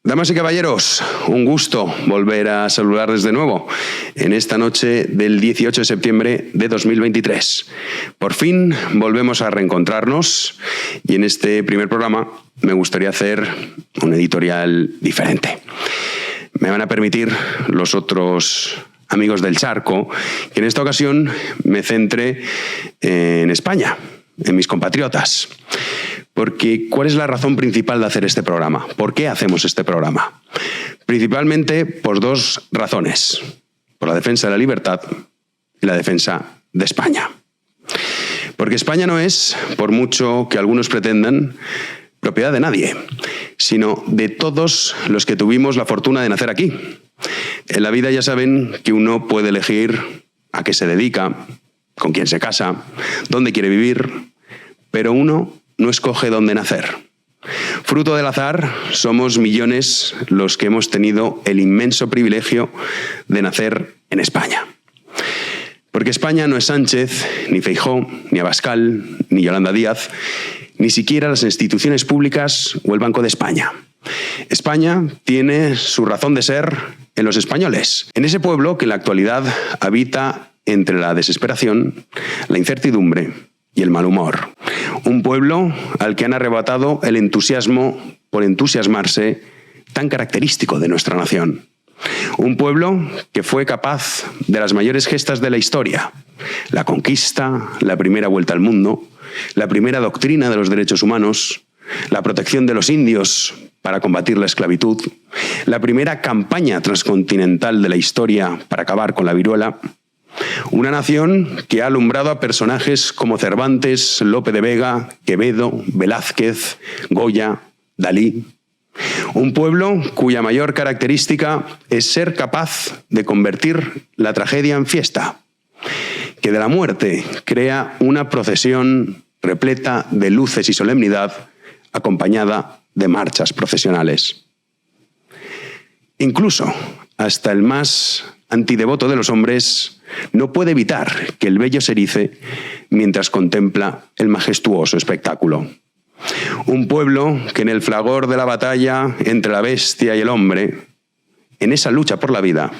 Damas y caballeros, un gusto volver a saludarles de nuevo en esta noche del 18 de septiembre de 2023. Por fin volvemos a reencontrarnos y en este primer programa me gustaría hacer un editorial diferente. Me van a permitir los otros amigos del charco que en esta ocasión me centre en España, en mis compatriotas. Porque, ¿cuál es la razón principal de hacer este programa? ¿Por qué hacemos este programa? Principalmente por dos razones. Por la defensa de la libertad y la defensa de España. Porque España no es, por mucho que algunos pretendan, propiedad de nadie, sino de todos los que tuvimos la fortuna de nacer aquí. En la vida ya saben que uno puede elegir a qué se dedica, con quién se casa, dónde quiere vivir, pero uno no escoge dónde nacer. Fruto del azar, somos millones los que hemos tenido el inmenso privilegio de nacer en España. Porque España no es Sánchez, ni Feijóo, ni Abascal, ni Yolanda Díaz, ni siquiera las instituciones públicas o el Banco de España. España tiene su razón de ser en los españoles, en ese pueblo que en la actualidad habita entre la desesperación, la incertidumbre y el mal humor. Un pueblo al que han arrebatado el entusiasmo por entusiasmarse tan característico de nuestra nación. Un pueblo que fue capaz de las mayores gestas de la historia: la conquista, la primera vuelta al mundo, la primera doctrina de los derechos humanos, la protección de los indios para combatir la esclavitud, la primera campaña transcontinental de la historia para acabar con la viruela. Una nación que ha alumbrado a personajes como Cervantes, Lope de Vega, Quevedo, Velázquez, Goya, Dalí. Un pueblo cuya mayor característica es ser capaz de convertir la tragedia en fiesta, que de la muerte crea una procesión repleta de luces y solemnidad, acompañada de marchas procesionales. Incluso hasta el más antidevoto de los hombres no puede evitar que el vello se erice mientras contempla el majestuoso espectáculo. Un pueblo que en el fragor de la batalla entre la bestia y el hombre, en esa lucha por la vida,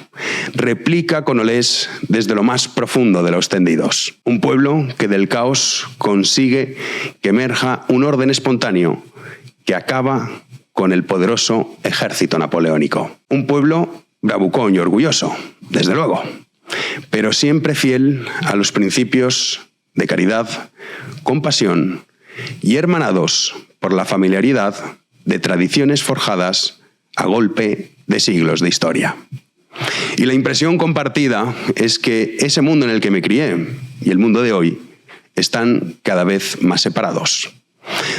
replica con olés desde lo más profundo de los tendidos. Un pueblo que del caos consigue que emerja un orden espontáneo que acaba con el poderoso ejército napoleónico. Un pueblo bravucón y orgulloso, desde luego, pero siempre fiel a los principios de caridad, compasión y hermanados por la familiaridad de tradiciones forjadas a golpe de siglos de historia. Y la impresión compartida es que ese mundo en el que me crié y el mundo de hoy están cada vez más separados,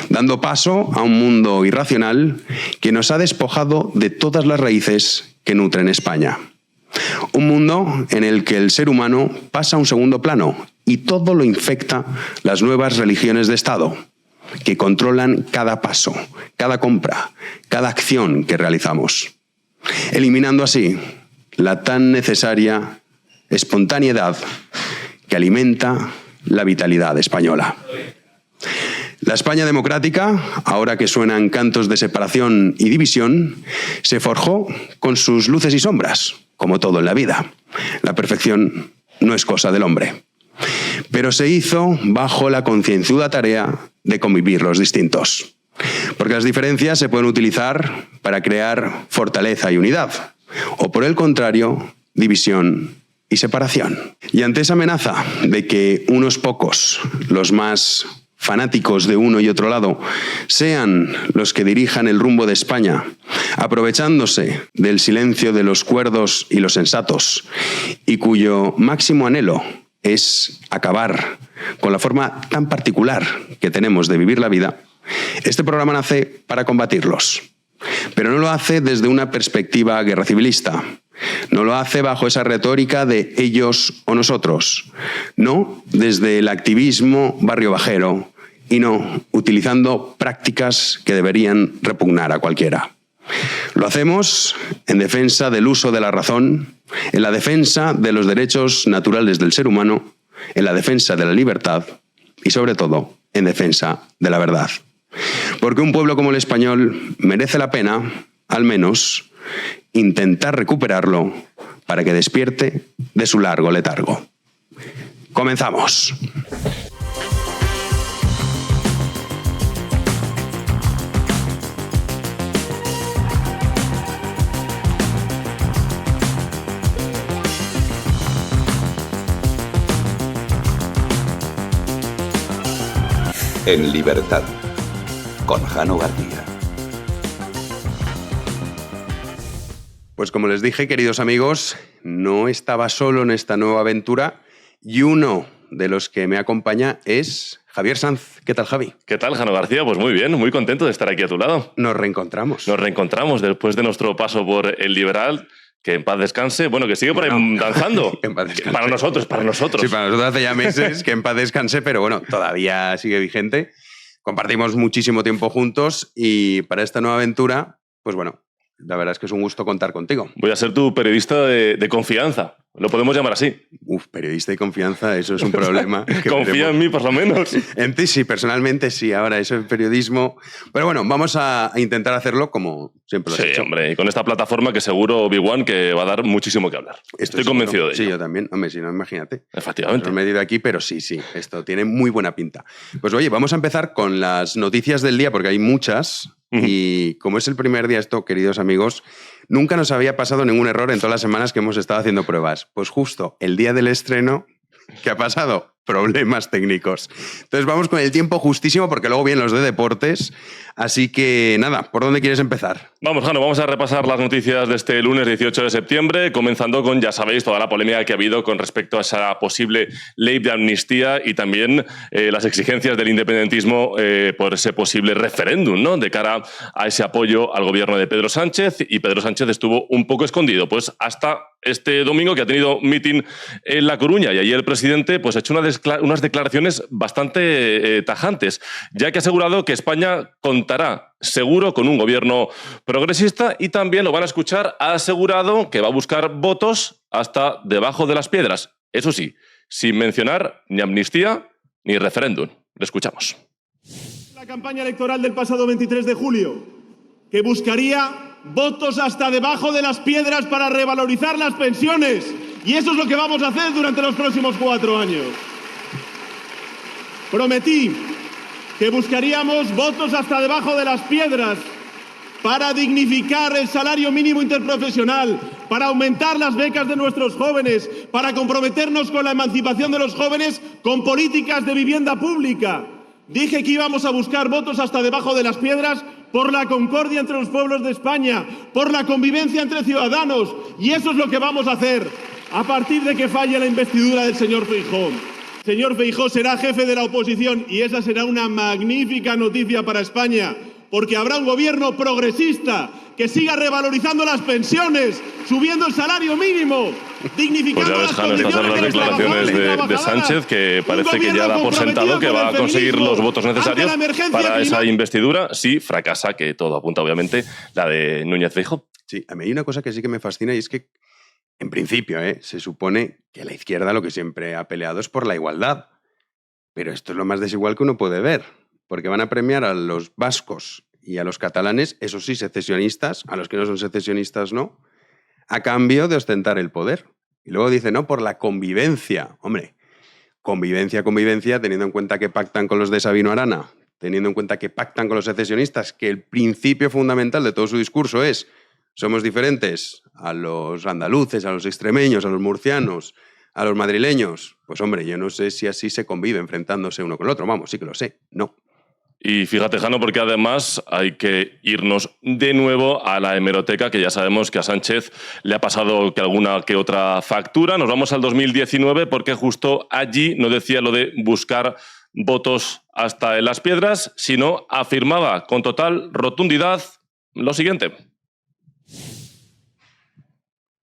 dando paso a un mundo irracional que nos ha despojado de todas las raíces que nutren España. Un mundo en el que el ser humano pasa a un segundo plano y todo lo infecta las nuevas religiones de Estado, que controlan cada paso, cada compra, cada acción que realizamos, eliminando así la tan necesaria espontaneidad que alimenta la vitalidad española. La España democrática, ahora que suenan cantos de separación y división, se forjó con sus luces y sombras, como todo en la vida. La perfección no es cosa del hombre. Pero se hizo bajo la concienzuda tarea de convivir los distintos. Porque las diferencias se pueden utilizar para crear fortaleza y unidad, o por el contrario, división y separación. Y ante esa amenaza de que unos pocos, los más fanáticos de uno y otro lado, sean los que dirijan el rumbo de España, aprovechándose del silencio de los cuerdos y los sensatos, y cuyo máximo anhelo es acabar con la forma tan particular que tenemos de vivir la vida, este programa nace para combatirlos. Pero no lo hace desde una perspectiva guerra civilista. No lo hace bajo esa retórica de ellos o nosotros. No desde el activismo barrio bajero y no utilizando prácticas que deberían repugnar a cualquiera. Lo hacemos en defensa del uso de la razón, en la defensa de los derechos naturales del ser humano, en la defensa de la libertad y, sobre todo, en defensa de la verdad. Porque un pueblo como el español merece la pena, al menos, intentar recuperarlo para que despierte de su largo letargo. ¡Comenzamos! En libertad, con Jano García. Pues como les dije, queridos amigos, no estaba solo en esta nueva aventura y uno de los que me acompaña es Javier Sanz. ¿Qué tal, Javi? ¿Qué tal, Jano García? Pues muy bien, muy contento de estar aquí a tu lado. Nos reencontramos. Nos reencontramos después de nuestro paso por El Liberal. Que en paz descanse. Bueno, que sigue por ahí danzando. En paz descanse. Para nosotros. Sí, para nosotros hace ya meses que en paz descanse, pero bueno, todavía sigue vigente. Compartimos muchísimo tiempo juntos y para esta nueva aventura, pues bueno, la verdad es que es un gusto contar contigo. Voy a ser tu periodista de confianza. Lo podemos llamar así. Periodista de confianza, eso es un problema. Confía en mí, por lo menos. En ti sí, personalmente sí. Ahora eso es periodismo. Pero bueno, vamos a intentar hacerlo como siempre lo has hecho. Sí, hombre, y con esta plataforma que seguro, Obi-Wan, que va a dar muchísimo que hablar. Estoy convencido de ello. Sí, yo también. Hombre, si no, imagínate. Efectivamente. No me he ido aquí, pero sí, esto tiene muy buena pinta. Pues oye, vamos a empezar con las noticias del día, porque hay muchas. Y como es el primer día esto, queridos amigos, nunca nos había pasado ningún error en todas las semanas que hemos estado haciendo pruebas. Pues justo el día del estreno, ¿qué ha pasado? Problemas técnicos. Entonces vamos con el tiempo justísimo porque luego vienen los de deportes. Así que nada, ¿por dónde quieres empezar? Vamos, Jano, vamos a repasar las noticias de este lunes 18 de septiembre, comenzando con, ya sabéis, toda la polémica que ha habido con respecto a esa posible ley de amnistía y también las exigencias del independentismo por ese posible referéndum, ¿no?, de cara a ese apoyo al gobierno de Pedro Sánchez. Y Pedro Sánchez estuvo un poco escondido, pues hasta este domingo, que ha tenido mitin en La Coruña, y allí el presidente pues ha hecho unas declaraciones bastante tajantes, ya que ha asegurado que España contará seguro con un gobierno progresista, y también, lo van a escuchar, ha asegurado que va a buscar votos hasta debajo de las piedras. Eso sí, sin mencionar ni amnistía ni referéndum. Le escuchamos. La campaña electoral del pasado 23 de julio, que buscaría votos hasta debajo de las piedras para revalorizar las pensiones. Y eso es lo que vamos a hacer durante los próximos 4 años. Prometí que buscaríamos votos hasta debajo de las piedras para dignificar el salario mínimo interprofesional, para aumentar las becas de nuestros jóvenes, para comprometernos con la emancipación de los jóvenes con políticas de vivienda pública. Dije que íbamos a buscar votos hasta debajo de las piedras por la concordia entre los pueblos de España, por la convivencia entre ciudadanos, y eso es lo que vamos a hacer a partir de que falle la investidura del señor Feijóo. Señor Feijóo será jefe de la oposición y esa será una magnífica noticia para España, porque habrá un gobierno progresista que siga revalorizando las pensiones, subiendo el salario mínimo, dignificando pues las Jano, condiciones estas son las de los trabajadores y declaraciones de trabajadoras. Sánchez, que parece que ya da por sentado que va a conseguir los votos necesarios para esa investidura, si fracasa, que todo apunta obviamente, la de Núñez Feijóo. Sí, a mí hay una cosa que sí que me fascina, y es que, en principio, se supone que la izquierda lo que siempre ha peleado es por la igualdad. Pero esto es lo más desigual que uno puede ver, porque van a premiar a los vascos y a los catalanes, eso sí, secesionistas, a los que no son secesionistas no, a cambio de ostentar el poder. Y luego dice, no, por la convivencia. Hombre, convivencia, teniendo en cuenta que pactan con los de Sabino Arana, teniendo en cuenta que pactan con los secesionistas, que el principio fundamental de todo su discurso es: somos diferentes a los andaluces, a los extremeños, a los murcianos, a los madrileños. Pues hombre, yo no sé si así se convive enfrentándose uno con el otro. Vamos, sí que lo sé. No. Y fíjate, Jano, porque además hay que irnos de nuevo a la hemeroteca, que ya sabemos que a Sánchez le ha pasado que alguna que otra factura. Nos vamos al 2019, porque justo allí no decía lo de buscar votos hasta en las piedras, sino afirmaba con total rotundidad lo siguiente.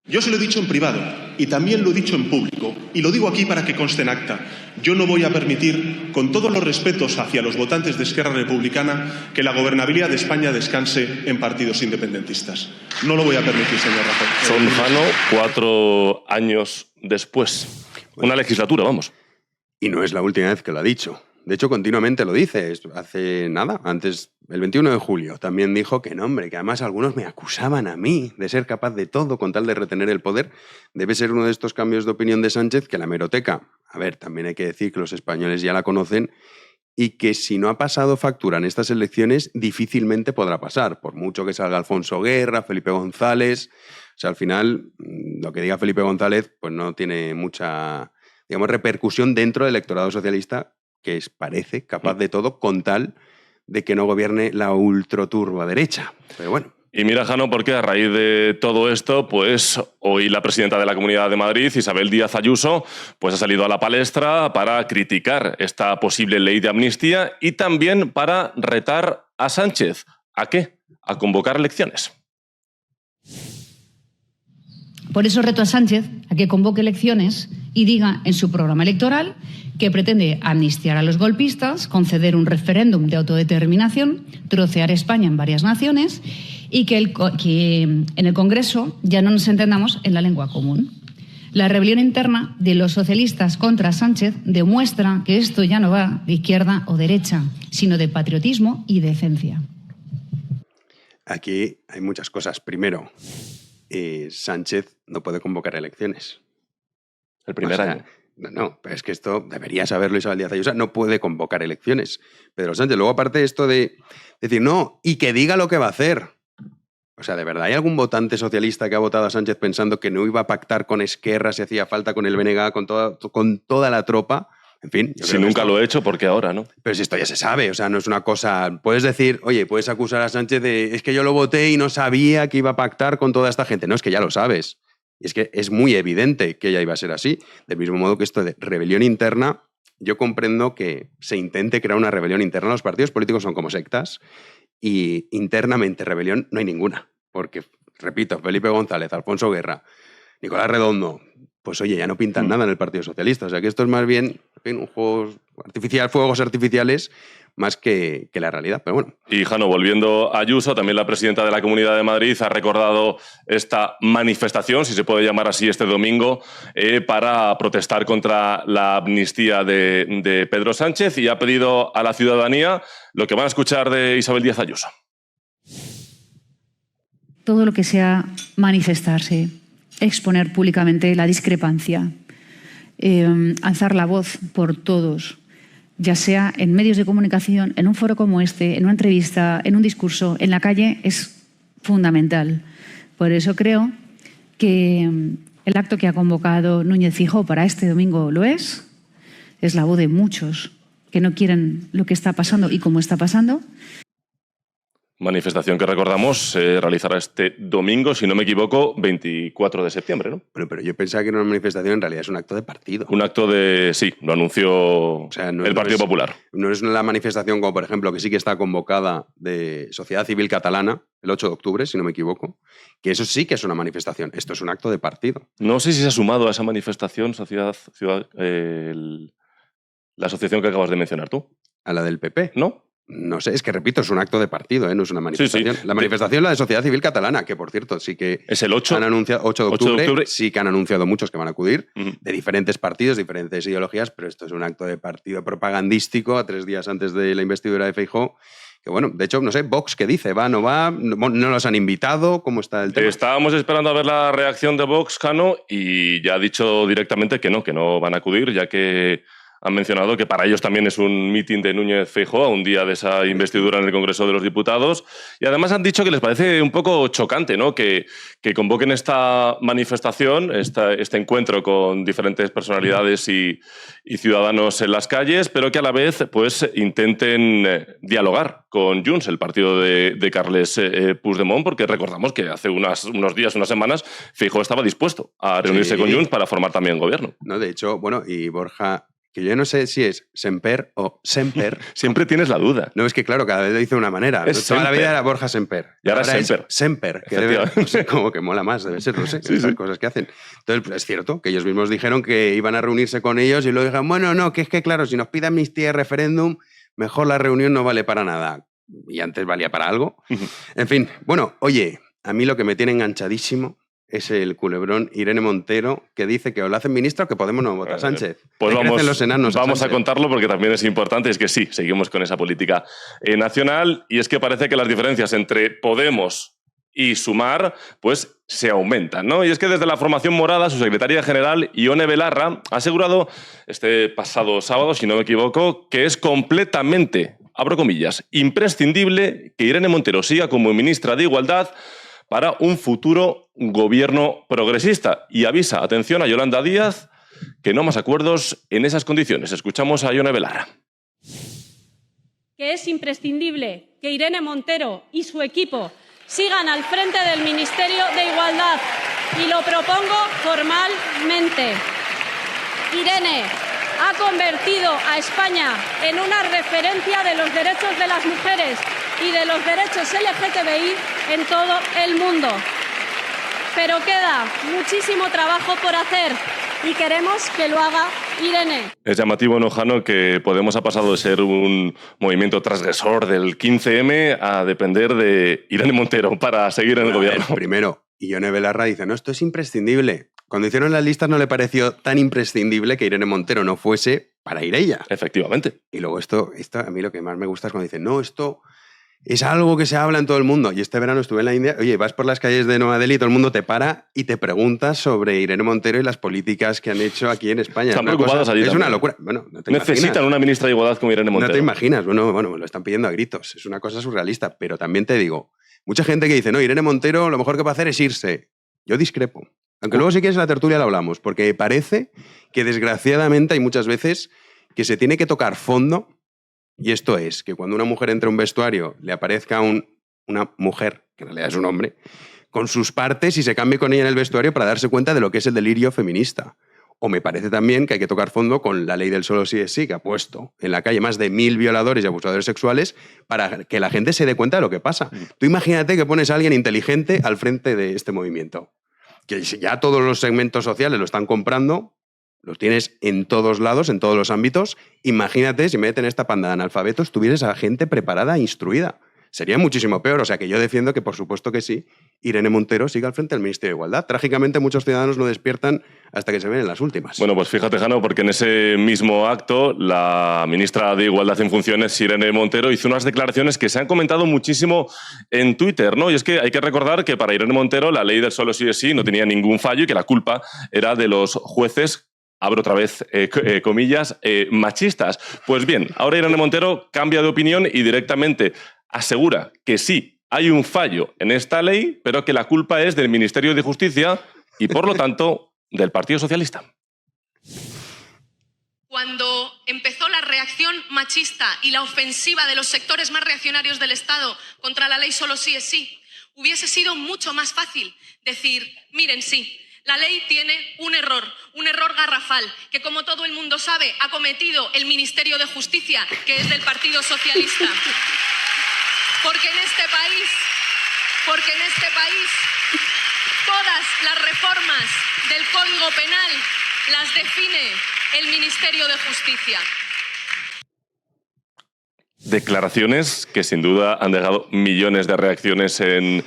Yo se lo he dicho en privado y también lo he dicho en público, y lo digo aquí para que conste en acta. Yo no voy a permitir, con todos los respetos hacia los votantes de Esquerra Republicana, que la gobernabilidad de España descanse en partidos independentistas. No lo voy a permitir, señor Rajoy. Son, Jano, 4 años después. Una legislatura, vamos. Y no es la última vez que lo ha dicho. De hecho, continuamente lo dice. Hace nada, antes, el 21 de julio, también dijo que no, hombre, que además algunos me acusaban a mí de ser capaz de todo con tal de retener el poder. Debe ser uno de estos cambios de opinión de Sánchez que la hemeroteca, a ver, también hay que decir que los españoles ya la conocen y que si no ha pasado factura en estas elecciones, difícilmente podrá pasar, por mucho que salga Alfonso Guerra, Felipe González. O sea, al final, lo que diga Felipe González pues no tiene mucha, digamos, repercusión dentro del electorado socialista, que parece capaz de todo con tal de que no gobierne la ultraturba derecha. Pero bueno. Y mira, Jano, porque a raíz de todo esto, pues hoy la presidenta de la Comunidad de Madrid, Isabel Díaz Ayuso, pues ha salido a la palestra para criticar esta posible ley de amnistía y también para retar a Sánchez. ¿A qué? A convocar elecciones. Por eso reto a Sánchez a que convoque elecciones y diga en su programa electoral que pretende amnistiar a los golpistas, conceder un referéndum de autodeterminación, trocear España en varias naciones y que en el Congreso ya no nos entendamos en la lengua común. La rebelión interna de los socialistas contra Sánchez demuestra que esto ya no va de izquierda o derecha, sino de patriotismo y decencia. Aquí hay muchas cosas. Primero, Sánchez no puede convocar elecciones. El primer año. No, pero es que esto debería saberlo Isabel Díaz Ayuso, no puede convocar elecciones. Pedro Sánchez, luego aparte esto de decir no, y que diga lo que va a hacer. O sea, ¿de verdad hay algún votante socialista que ha votado a Sánchez pensando que no iba a pactar con Esquerra si hacía falta, con el BNG, con toda la tropa? En fin. Si nunca lo he hecho, ¿por qué ahora, no? Pero si esto ya se sabe, o sea, no es una cosa... Puedes decir, oye, puedes acusar a Sánchez de es que yo lo voté y no sabía que iba a pactar con toda esta gente. No, es que ya lo sabes. Y es que es muy evidente que ella iba a ser así. Del mismo modo que esto de rebelión interna, yo comprendo que se intente crear una rebelión interna. Los partidos políticos son como sectas y internamente rebelión no hay ninguna. Porque, repito, Felipe González, Alfonso Guerra, Nicolás Redondo, pues oye, ya no pintan nada en el Partido Socialista. O sea que esto es más bien un juego artificial, fuegos artificiales, más que la realidad, pero bueno. Y, Jano, volviendo a Ayuso, también la presidenta de la Comunidad de Madrid ha recordado esta manifestación, si se puede llamar así, este domingo, para protestar contra la amnistía de Pedro Sánchez y ha pedido a la ciudadanía lo que van a escuchar de Isabel Díaz Ayuso. Todo lo que sea manifestarse, exponer públicamente la discrepancia, alzar la voz por todos, ya sea en medios de comunicación, en un foro como este, en una entrevista, en un discurso, en la calle, es fundamental. Por eso creo que el acto que ha convocado Núñez Feijóo para este domingo lo es la voz de muchos que no quieren lo que está pasando y cómo está pasando. Manifestación que recordamos se realizará este domingo, si no me equivoco, 24 de septiembre, ¿no? Bueno, pero yo pensaba que era una manifestación, en realidad es un acto de partido. Un acto de... sí, lo anunció el Partido Popular. No es la manifestación como, por ejemplo, que sí que está convocada de Sociedad Civil Catalana, el 8 de octubre, si no me equivoco, que eso sí que es una manifestación. Esto es un acto de partido. No sé si se ha sumado a esa manifestación la asociación que acabas de mencionar tú. ¿A la del PP? ¿No? No sé, es que repito, es un acto de partido, no es una manifestación. Sí, sí. La manifestación es la de Sociedad Civil Catalana, que por cierto sí que es el 8, han anunciado, 8 de octubre, sí que han anunciado muchos que van a acudir, de diferentes partidos, diferentes ideologías, pero esto es un acto de partido propagandístico a 3 días antes de la investidura de Feijóo. Que bueno, de hecho, no sé, Vox, ¿qué dice? ¿Va, no va? ¿No los han invitado? ¿Cómo está el tema? Estábamos esperando a ver la reacción de Vox, Jano, y ya ha dicho directamente que no van a acudir, ya que han mencionado que para ellos también es un mitin de Núñez Feijóo a un día de esa investidura en el Congreso de los Diputados. Y además han dicho que les parece un poco chocante, ¿no? Que convoquen esta manifestación, este encuentro con diferentes personalidades y ciudadanos en las calles, pero que a la vez pues, intenten dialogar con Junts, el partido de Carles Puigdemont, porque recordamos que hace unos días, unas semanas, Feijóo estaba dispuesto a reunirse con Junts para formar también gobierno. No, de hecho, bueno, y Borja... que yo no sé si es Semper o Semper. Siempre tienes la duda. No, es que claro, cada vez lo dice de una manera. Toda la vida era Borja Semper. Y ahora es Semper. Semper, que no sé, como que mola más, debe ser, no sé, esas cosas que hacen. Entonces, pues, es cierto que ellos mismos dijeron que iban a reunirse con ellos y luego dijeron, bueno, no, que es que claro, si nos pide amnistía y referéndum, mejor la reunión no vale para nada. Y antes valía para algo. En fin, bueno, oye, a mí lo que me tiene enganchadísimo es el culebrón Irene Montero, que dice que o la hacen ministra o que Podemos no vota a Sánchez. Pues los enanos vamos a contarlo porque también es importante. Es que sí, seguimos con esa política nacional, y es que parece que las diferencias entre Podemos y Sumar pues se aumentan, ¿no? Y es que desde la formación morada, su secretaria general, Ione Belarra, ha asegurado este pasado sábado, si no me equivoco, que es completamente, abro comillas, imprescindible que Irene Montero siga como ministra de Igualdad para un futuro gobierno progresista. Y avisa, atención, a Yolanda Díaz, que no más acuerdos en esas condiciones. Escuchamos a Ione Belarra. Que es imprescindible que Irene Montero y su equipo sigan al frente del Ministerio de Igualdad, y lo propongo formalmente. Irene ha convertido a España en una referencia de los derechos de las mujeres y de los derechos LGTBI en todo el mundo. Pero queda muchísimo trabajo por hacer y queremos que lo haga Irene. Es llamativo, ¿no, Jano?, que Podemos ha pasado de ser un movimiento transgresor del 15M a depender de Irene Montero para seguir en el gobierno. Primero, Ione Belarra dice, no, esto es imprescindible. Cuando hicieron las listas no le pareció tan imprescindible que Irene Montero no fuese para ir ella. Efectivamente. Y luego esto a mí lo que más me gusta es cuando dicen, no, esto es algo que se habla en todo el mundo. Y este verano estuve en la India, oye, vas por las calles de Nueva Delhi y todo el mundo te para y te pregunta sobre Irene Montero y las políticas que han hecho aquí en España. Están preocupados allí. Es también. una locura. Bueno, no te Necesitan imaginas. una ministra de Igualdad como Irene Montero. No te imaginas. Bueno, me lo están pidiendo a gritos. Es una cosa surrealista. Pero también te digo, mucha gente que dice, no, Irene Montero lo mejor que puede hacer es irse. Yo discrepo. Aunque luego si quieres en la tertulia lo hablamos, porque parece que desgraciadamente hay muchas veces que se tiene que tocar fondo, y esto es que cuando una mujer entra a un vestuario le aparezca una mujer, que en realidad es un hombre, con sus partes y se cambie con ella en el vestuario para darse cuenta de lo que es el delirio feminista. O me parece también que hay que tocar fondo con la ley del solo sí es sí, que ha puesto en la calle más de 1000 violadores y abusadores sexuales para que la gente se dé cuenta de lo que pasa. Tú imagínate que pones a alguien inteligente al frente de este movimiento, que ya todos los segmentos sociales lo están comprando, los tienes en todos lados, en todos los ámbitos. Imagínate si en vez de tener esta panda de analfabetos tuvieras a gente preparada e instruida. Sería muchísimo peor. O sea que yo defiendo que, por supuesto que sí, Irene Montero siga al frente del Ministerio de Igualdad. Trágicamente, muchos ciudadanos no despiertan hasta que se ven en las últimas. Bueno, pues fíjate, Jano, porque en ese mismo acto la ministra de Igualdad en funciones, Irene Montero, hizo unas declaraciones que se han comentado muchísimo en Twitter, ¿no? Y es que hay que recordar que para Irene Montero la ley del solo sí es sí no tenía ningún fallo y que la culpa era de los jueces, abro otra vez comillas, machistas. Pues bien, ahora Irene Montero cambia de opinión y directamente asegura que sí hay un fallo en esta ley, pero que la culpa es del Ministerio de Justicia y, por lo tanto, del Partido Socialista. Cuando empezó la reacción machista y la ofensiva de los sectores más reaccionarios del Estado contra la ley solo sí es sí, hubiese sido mucho más fácil decir, miren, sí, la ley tiene un error garrafal, que como todo el mundo sabe ha cometido el Ministerio de Justicia, que es del Partido Socialista. Porque en este país todas las reformas del Código Penal las define el Ministerio de Justicia. Declaraciones que sin duda han dejado millones de reacciones en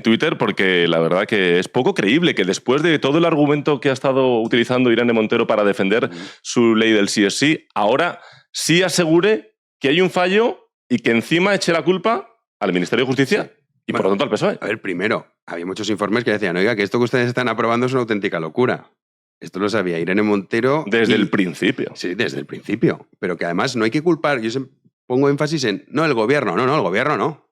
Twitter, porque la verdad que es poco creíble que después de todo el argumento que ha estado utilizando Irene Montero para defender su ley del sí es sí, ahora sí asegure que hay un fallo y que encima eche la culpa al Ministerio de Justicia y por lo tanto al PSOE. A ver, primero, había muchos informes que decían, oiga, que esto que ustedes están aprobando es una auténtica locura. Esto lo sabía Irene Montero. Desde el principio. Sí, desde el principio. Pero que además no hay que culpar, yo pongo énfasis en, no, el gobierno, no, el gobierno no.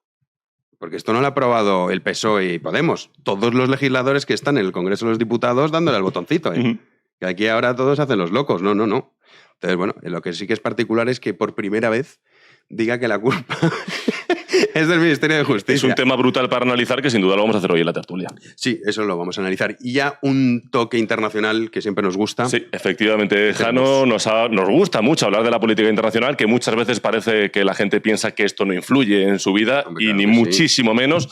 Porque esto no lo ha aprobado el PSOE y Podemos. Todos los legisladores que están en el Congreso de los Diputados dándole al botoncito, ¿eh? Que aquí ahora todos hacen los locos. No. Entonces, bueno, lo que sí que es particular es que por primera vez diga que la culpa es del Ministerio de Justicia. Es un tema brutal para analizar que sin duda lo vamos a hacer hoy en la tertulia. Sí, eso lo vamos a analizar. Y ya un toque internacional que siempre nos gusta. Sí, efectivamente, Jano, nos gusta mucho hablar de la política internacional, que muchas veces parece que la gente piensa que esto no influye en su vida. Hombre, y claro, ni muchísimo menos.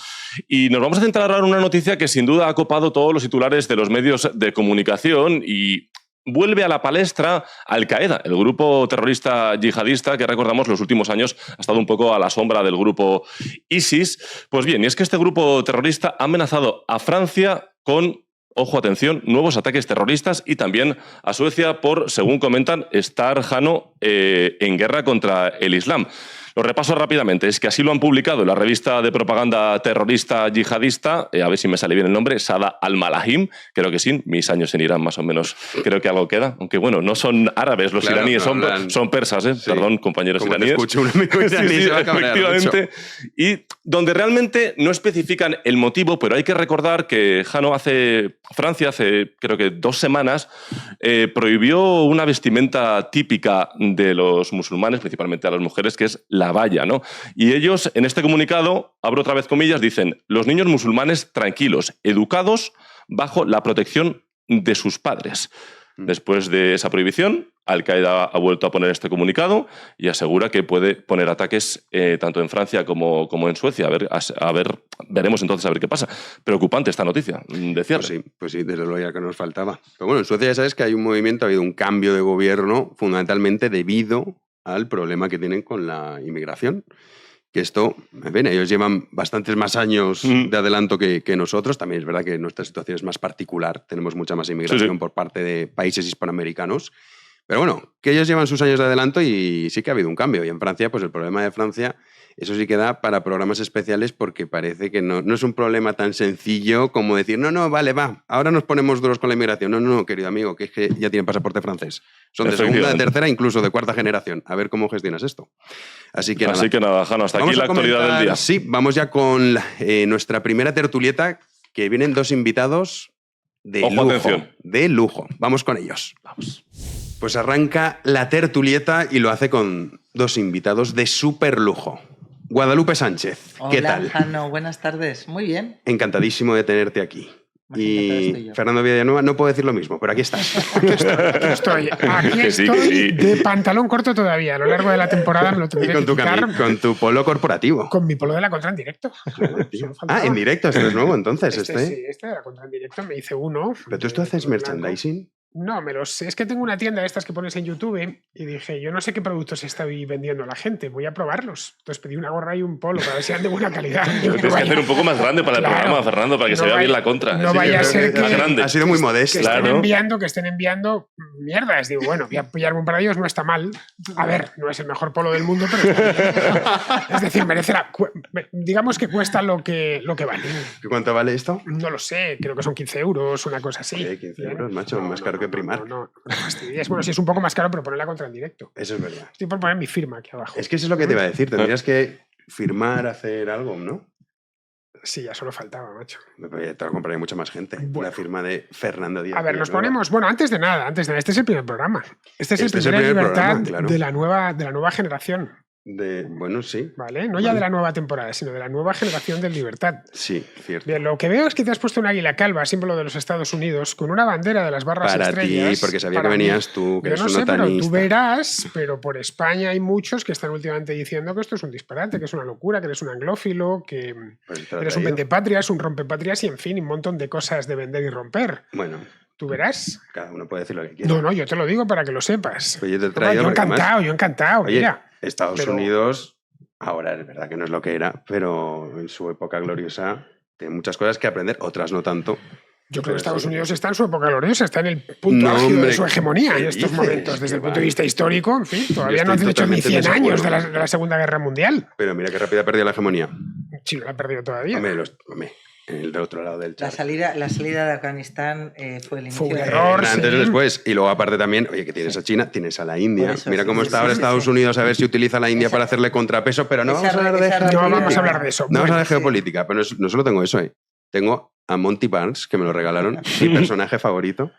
Y nos vamos a centrar ahora en una noticia que sin duda ha copado todos los titulares de los medios de comunicación y vuelve a la palestra Al-Qaeda, el grupo terrorista yihadista que, recordamos, los últimos años ha estado un poco a la sombra del grupo ISIS. Pues bien, y es que este grupo terrorista ha amenazado a Francia con ojo, atención, nuevos ataques terroristas y también a Suecia por, según comentan, estar, Jano, en guerra contra el Islam. Lo repaso rápidamente, es que así lo han publicado en la revista de propaganda terrorista yihadista, a ver si me sale bien el nombre, Sada al-Malahim, creo que sí, mis años en Irán más o menos, creo que algo queda, aunque bueno, no son árabes los iraníes, son persas, Sí. Perdón, compañeros Como iraníes. te escucho un amigo iraní, Sí, se va a cabrear efectivamente. Y donde realmente no especifican el motivo, pero hay que recordar que Francia hace creo que 2 semanas prohibió una vestimenta típica de los musulmanes, principalmente a las mujeres, que es la valla, ¿no? Y ellos, en este comunicado, abro otra vez comillas, dicen: los niños musulmanes tranquilos, educados, bajo la protección de sus padres. Después de esa prohibición, Al-Qaeda ha vuelto a poner este comunicado y asegura que puede poner ataques tanto en Francia como en Suecia. Veremos entonces a ver qué pasa. Preocupante esta noticia de cierre. Pues sí, desde luego ya que nos faltaba. Pero bueno, en Suecia ya sabes que hay un movimiento, ha habido un cambio de gobierno fundamentalmente debido al problema que tienen con la inmigración. Que esto, en fin, ellos llevan bastantes más años de adelanto que nosotros. También es verdad que nuestra situación es más particular. Tenemos mucha más inmigración por parte de países hispanoamericanos. Pero bueno, que ellos llevan sus años de adelanto y sí que ha habido un cambio. Y en Francia, pues el problema de Francia, eso sí que da para programas especiales porque parece que no es un problema tan sencillo como decir, no, vale, va, ahora nos ponemos duros con la inmigración. No, querido amigo, que es que ya tienen pasaporte francés. Son de segunda, de tercera, incluso de cuarta generación. A ver cómo gestionas esto. Así que nada, Jano, hasta aquí la actualidad del día. Sí, vamos ya con nuestra primera tertulieta, que vienen 2 invitados de lujo. Atención. De lujo. Vamos con ellos. Vamos. Pues arranca la tertulieta y lo hace con 2 invitados de súper lujo. Guadalupe Sánchez, ¿qué tal? Hola, Jano, buenas tardes. Muy bien. Encantadísimo de tenerte aquí. Y Fernando Villanueva, no puedo decir lo mismo, pero aquí estás. Aquí estoy de pantalón corto todavía. A lo largo de la temporada me lo tendré que quitar. Con tu polo corporativo. Con mi polo de la Contra en directo. En directo, este es nuevo entonces. Sí, este de la Contra en directo me hice uno. ¿Pero tú haces merchandising? No, es que tengo una tienda de estas que pones en YouTube y dije, yo no sé qué productos estoy vendiendo a la gente, voy a probarlos. Entonces pedí una gorra y un polo para ver si eran de buena calidad. Tienes que hacer un poco más grande para el programa, Fernando, para que se vea bien la Contra. No vaya a ser que... Ha sido muy modesto. Que estén enviando mierdas. Digo, bueno, voy a pillarme un par de ellos, no está mal. A ver, no es el mejor polo del mundo, pero es decir, merecerá. Digamos que cuesta lo que vale. ¿Cuánto vale esto? No lo sé, creo que son 15 euros, una cosa así. 15 euros, macho, más caro que Primark. No fastidies. Bueno, sí es un poco más caro, pero poner la Contra en directo. Eso es verdad. Estoy por poner mi firma aquí abajo. Es que eso es lo que te iba a decir. Tendrías que firmar, hacer algo, ¿no? Sí, ya solo faltaba, macho. Te lo compraría mucha más gente. La firma de Fernando Díaz. A ver, nos ponemos... Bueno, antes de nada, este es el primer programa. Este es el primer Libertad claro. de la nueva generación. Bueno, sí. ¿Vale? No ya de la nueva temporada, sino de la nueva generación del Libertad. Sí, cierto. Bien, lo que veo es que te has puesto un águila calva, símbolo de los Estados Unidos, con una bandera de las barras estrellas. Para ti, porque sabía que venías tú, que eres un otanista. Pero tú verás, pero por España hay muchos que están últimamente diciendo que esto es un disparate, que es una locura, que eres un anglófilo, que eres un vendepatrias, un rompepatrias y, en fin, un montón de cosas de vender y romper. Bueno. Tú verás. Cada uno puede decir lo que quiera. No, yo te lo digo para que lo sepas. Pues yo te he traído yo encantado. Oye, mira. Estados Unidos... Ahora es verdad que no es lo que era, pero en su época gloriosa tiene muchas cosas que aprender, otras no tanto. Yo creo que Estados Unidos está en su época gloriosa, está en el punto álgido de su hegemonía en estos momentos, desde el punto de vista histórico. En fin, todavía no han hecho ni 100 años de la Segunda Guerra Mundial. Pero mira qué rápido ha perdido la hegemonía. Sí, no la ha perdido todavía. Hombre, del otro lado del charco. La salida de Afganistán fue el inicio. Fue un error. Antes o después. Y luego, aparte también, oye, que tienes a China, tienes a la India. Mira cómo está ahora Estados Unidos, a ver si utiliza la India para hacerle contrapeso, pero no vamos a hablar de eso. No vamos a hablar de eso. No vamos a hablar de geopolítica, pero no solo tengo eso. Tengo a Monty Barnes, que me lo regalaron, mi personaje favorito,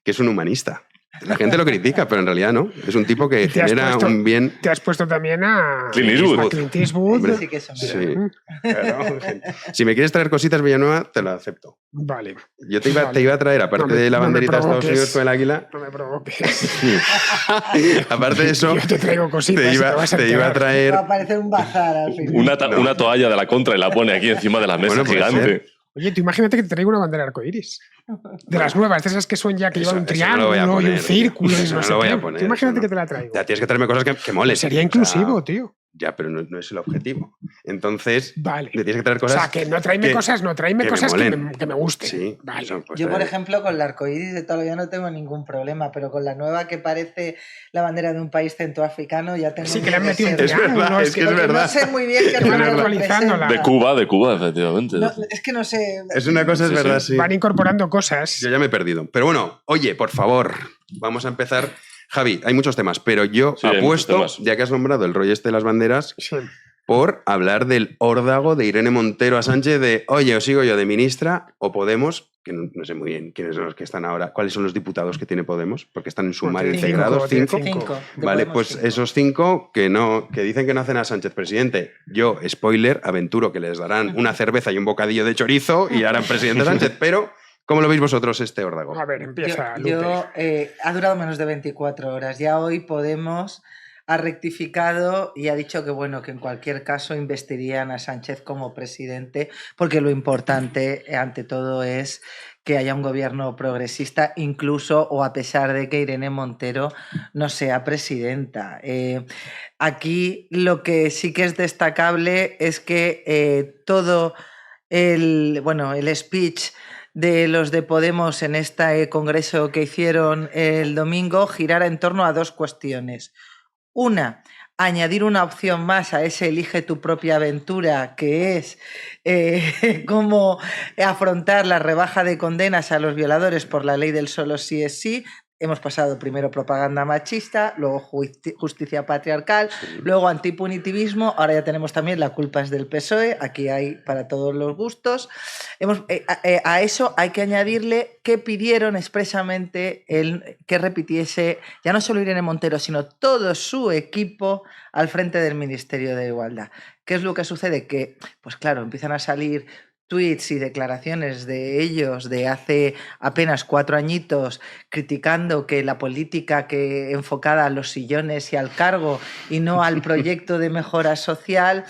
que es un humanista. La gente lo critica, pero en realidad no. Es un tipo que genera un bien... Te has puesto también a Clint Eastwood. Hombre, sí que son. Sí. Claro. Si me quieres traer cositas, Villanueva, te lo acepto. Vale. Yo te iba a traer, aparte de la banderita de Estados Unidos con el águila... No me provoques. Aparte de eso... Yo te traigo cositas. Te iba a traer... Va a parecer un bazar al final. Una toalla de la Contra y la pone aquí encima de la mesa, gigante. Oye, tú imagínate que te traigo una bandera arcoiris. De las nuevas, de esas que son ya que llevan un triángulo y un círculo. Eso no lo voy a poner. Tú imagínate que te la traigo. Ya tienes que traerme cosas que molen. Sería inclusivo, tío. Ya, pero no es el objetivo. Entonces, vale. le tienes que traer cosas. O sea, que no tráeme cosas que me gusten. Sí, vale. eso, pues, yo, por ejemplo, con la arcoíris de toda la vida no tengo ningún problema, pero con la nueva que parece la bandera de un país centroafricano ya tengo. Sí, que le han metido un Es verdad, es que es verdad. No sé muy bien qué van actualizándola. De Cuba, efectivamente. No, es que no sé. Es una cosa, es verdad, sí. Van incorporando cosas. Yo ya me he perdido. Pero bueno, oye, por favor, vamos a empezar. Javi, hay muchos temas, pero yo apuesto, ya que has nombrado el rollo este de las banderas, por hablar del órdago de Irene Montero a Sánchez de, oye, os sigo yo de ministra o Podemos, que no sé muy bien quiénes son los que están ahora, cuáles son los diputados que tiene Podemos, porque están en sumario integrados. ¿Cinco? Vale, pues 5. Esos 5 que dicen que no hacen a Sánchez presidente. Yo, spoiler, aventuro que les darán una cerveza y un bocadillo de chorizo y harán presidente Sánchez, pero... ¿Cómo lo veis vosotros este órdago? A ver, empieza, ha durado menos de 24 horas. Ya hoy Podemos ha rectificado y ha dicho que, bueno, que en cualquier caso investirían a Sánchez como presidente, porque lo importante, ante todo, es que haya un gobierno progresista, incluso o a pesar de que Irene Montero no sea presidenta. Aquí lo que sí que es destacable es que todo el speech de los de Podemos en este congreso que hicieron el domingo girara en torno a 2 cuestiones. Una, añadir una opción más a ese elige tu propia aventura, que es cómo afrontar la rebaja de condenas a los violadores por la ley del solo sí es sí. Hemos pasado primero propaganda machista, luego justicia patriarcal, luego antipunitivismo, ahora ya tenemos también la culpa es del PSOE, aquí hay para todos los gustos. A eso hay que añadirle que pidieron expresamente que repitiese ya no solo Irene Montero, sino todo su equipo al frente del Ministerio de Igualdad. ¿Qué es lo que sucede? Que, pues claro, empiezan a salir tweets y declaraciones de ellos de hace apenas 4 añitos criticando que la política que enfocada a los sillones y al cargo y no al proyecto de mejora social.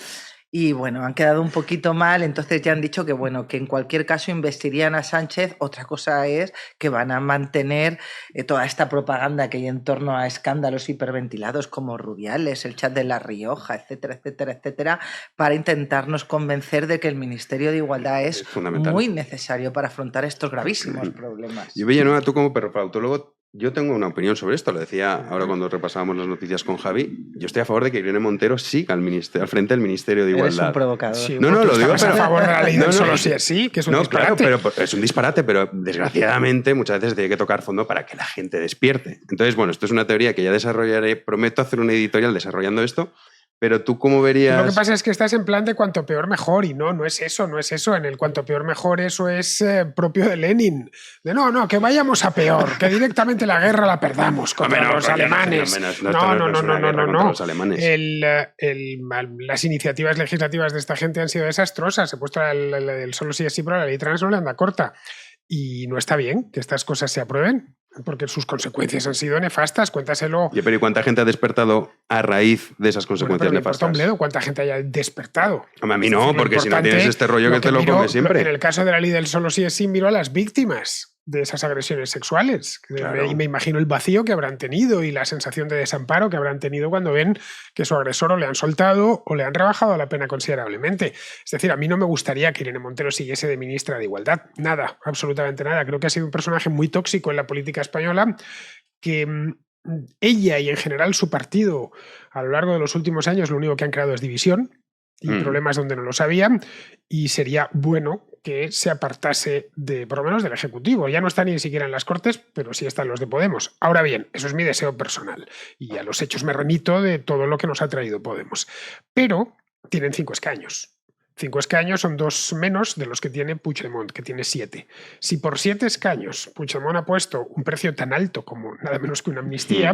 Y bueno, han quedado un poquito mal, entonces ya han dicho que bueno, que en cualquier caso investirían a Sánchez. Otra cosa es que van a mantener toda esta propaganda que hay en torno a escándalos hiperventilados como Rubiales, el chat de La Rioja, etcétera, etcétera, etcétera, para intentarnos convencer de que el Ministerio de Igualdad es muy necesario para afrontar estos gravísimos problemas. Y Villanueva, tú como perrofautólogo, yo tengo una opinión sobre esto, lo decía ahora cuando repasábamos las noticias con Javi. Yo estoy a favor de que Irene Montero siga al frente del Ministerio de Igualdad. Eres un provocador. Sí, no, lo digo, pero... a favor de la ley del solo sí es sí, que es un disparate. Claro, pero es un disparate, pero desgraciadamente muchas veces tiene que tocar fondo para que la gente despierte. Entonces, bueno, esto es una teoría que ya desarrollaré. Prometo hacer una editorial desarrollando esto. Pero tú, ¿cómo verías? Lo que pasa es que estás en plan de cuanto peor mejor y no es eso. En el cuanto peor mejor eso es propio de Lenin. De no, que vayamos a peor, que directamente la guerra la perdamos contra los alemanes. No. Las iniciativas legislativas de esta gente han sido desastrosas. Se ha puesto el solo sí es sí, pero la ley trans no le anda corta. Y no está bien que estas cosas se aprueben, porque sus consecuencias han sido nefastas. Cuéntaselo. Pero ¿y cuánta gente ha despertado a raíz de esas consecuencias nefastas? ¿Cuánta gente haya despertado? A mí no, porque si no tienes este rollo que te lo comes siempre. En el caso de la ley del solo sí es sí, miro a las víctimas de esas agresiones sexuales. Claro. Y me imagino el vacío que habrán tenido y la sensación de desamparo que habrán tenido cuando ven que su agresor o le han soltado o le han rebajado la pena considerablemente. Es decir, a mí no me gustaría que Irene Montero siguiese de ministra de Igualdad. Nada, absolutamente nada. Creo que ha sido un personaje muy tóxico en la política española, que ella y en general su partido a lo largo de los últimos años lo único que han creado es división y problemas donde no lo sabían, y sería bueno que se apartase por lo menos del Ejecutivo. Ya no está ni siquiera en las Cortes, pero sí están los de Podemos. Ahora bien, eso es mi deseo personal y a los hechos me remito de todo lo que nos ha traído Podemos. Pero tienen 5 escaños. 5 escaños son 2 menos de los que tiene Puigdemont, que tiene 7. Si por 7 escaños Puigdemont ha puesto un precio tan alto como nada menos que una amnistía,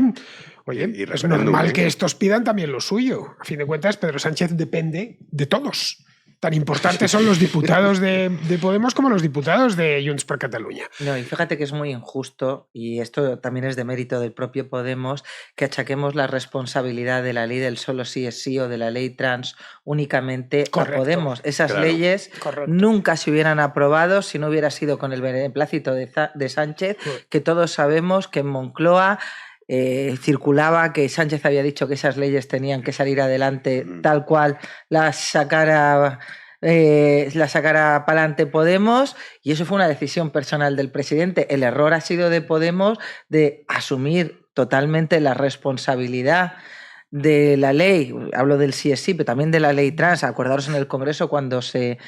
oye, es normal que estos pidan también lo suyo. A fin de cuentas, Pedro Sánchez depende de todos. Tan importantes son los diputados de Podemos como los diputados de Junts per Catalunya. No, y fíjate que es muy injusto, y esto también es de mérito del propio Podemos, que achaquemos la responsabilidad de la ley del solo sí es sí o de la ley trans únicamente a Podemos. Esas leyes nunca se hubieran aprobado si no hubiera sido con el beneplácito de Sánchez, que todos sabemos que en Moncloa circulaba que Sánchez había dicho que esas leyes tenían que salir adelante tal cual las sacara para adelante Podemos, y eso fue una decisión personal del presidente. El error ha sido de Podemos de asumir totalmente la responsabilidad de la ley, hablo del sí es sí, pero también de la ley trans. Acordaros en el Congreso cuando se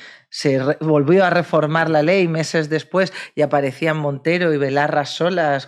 volvió a reformar la ley meses después y aparecían Montero y Belarra solas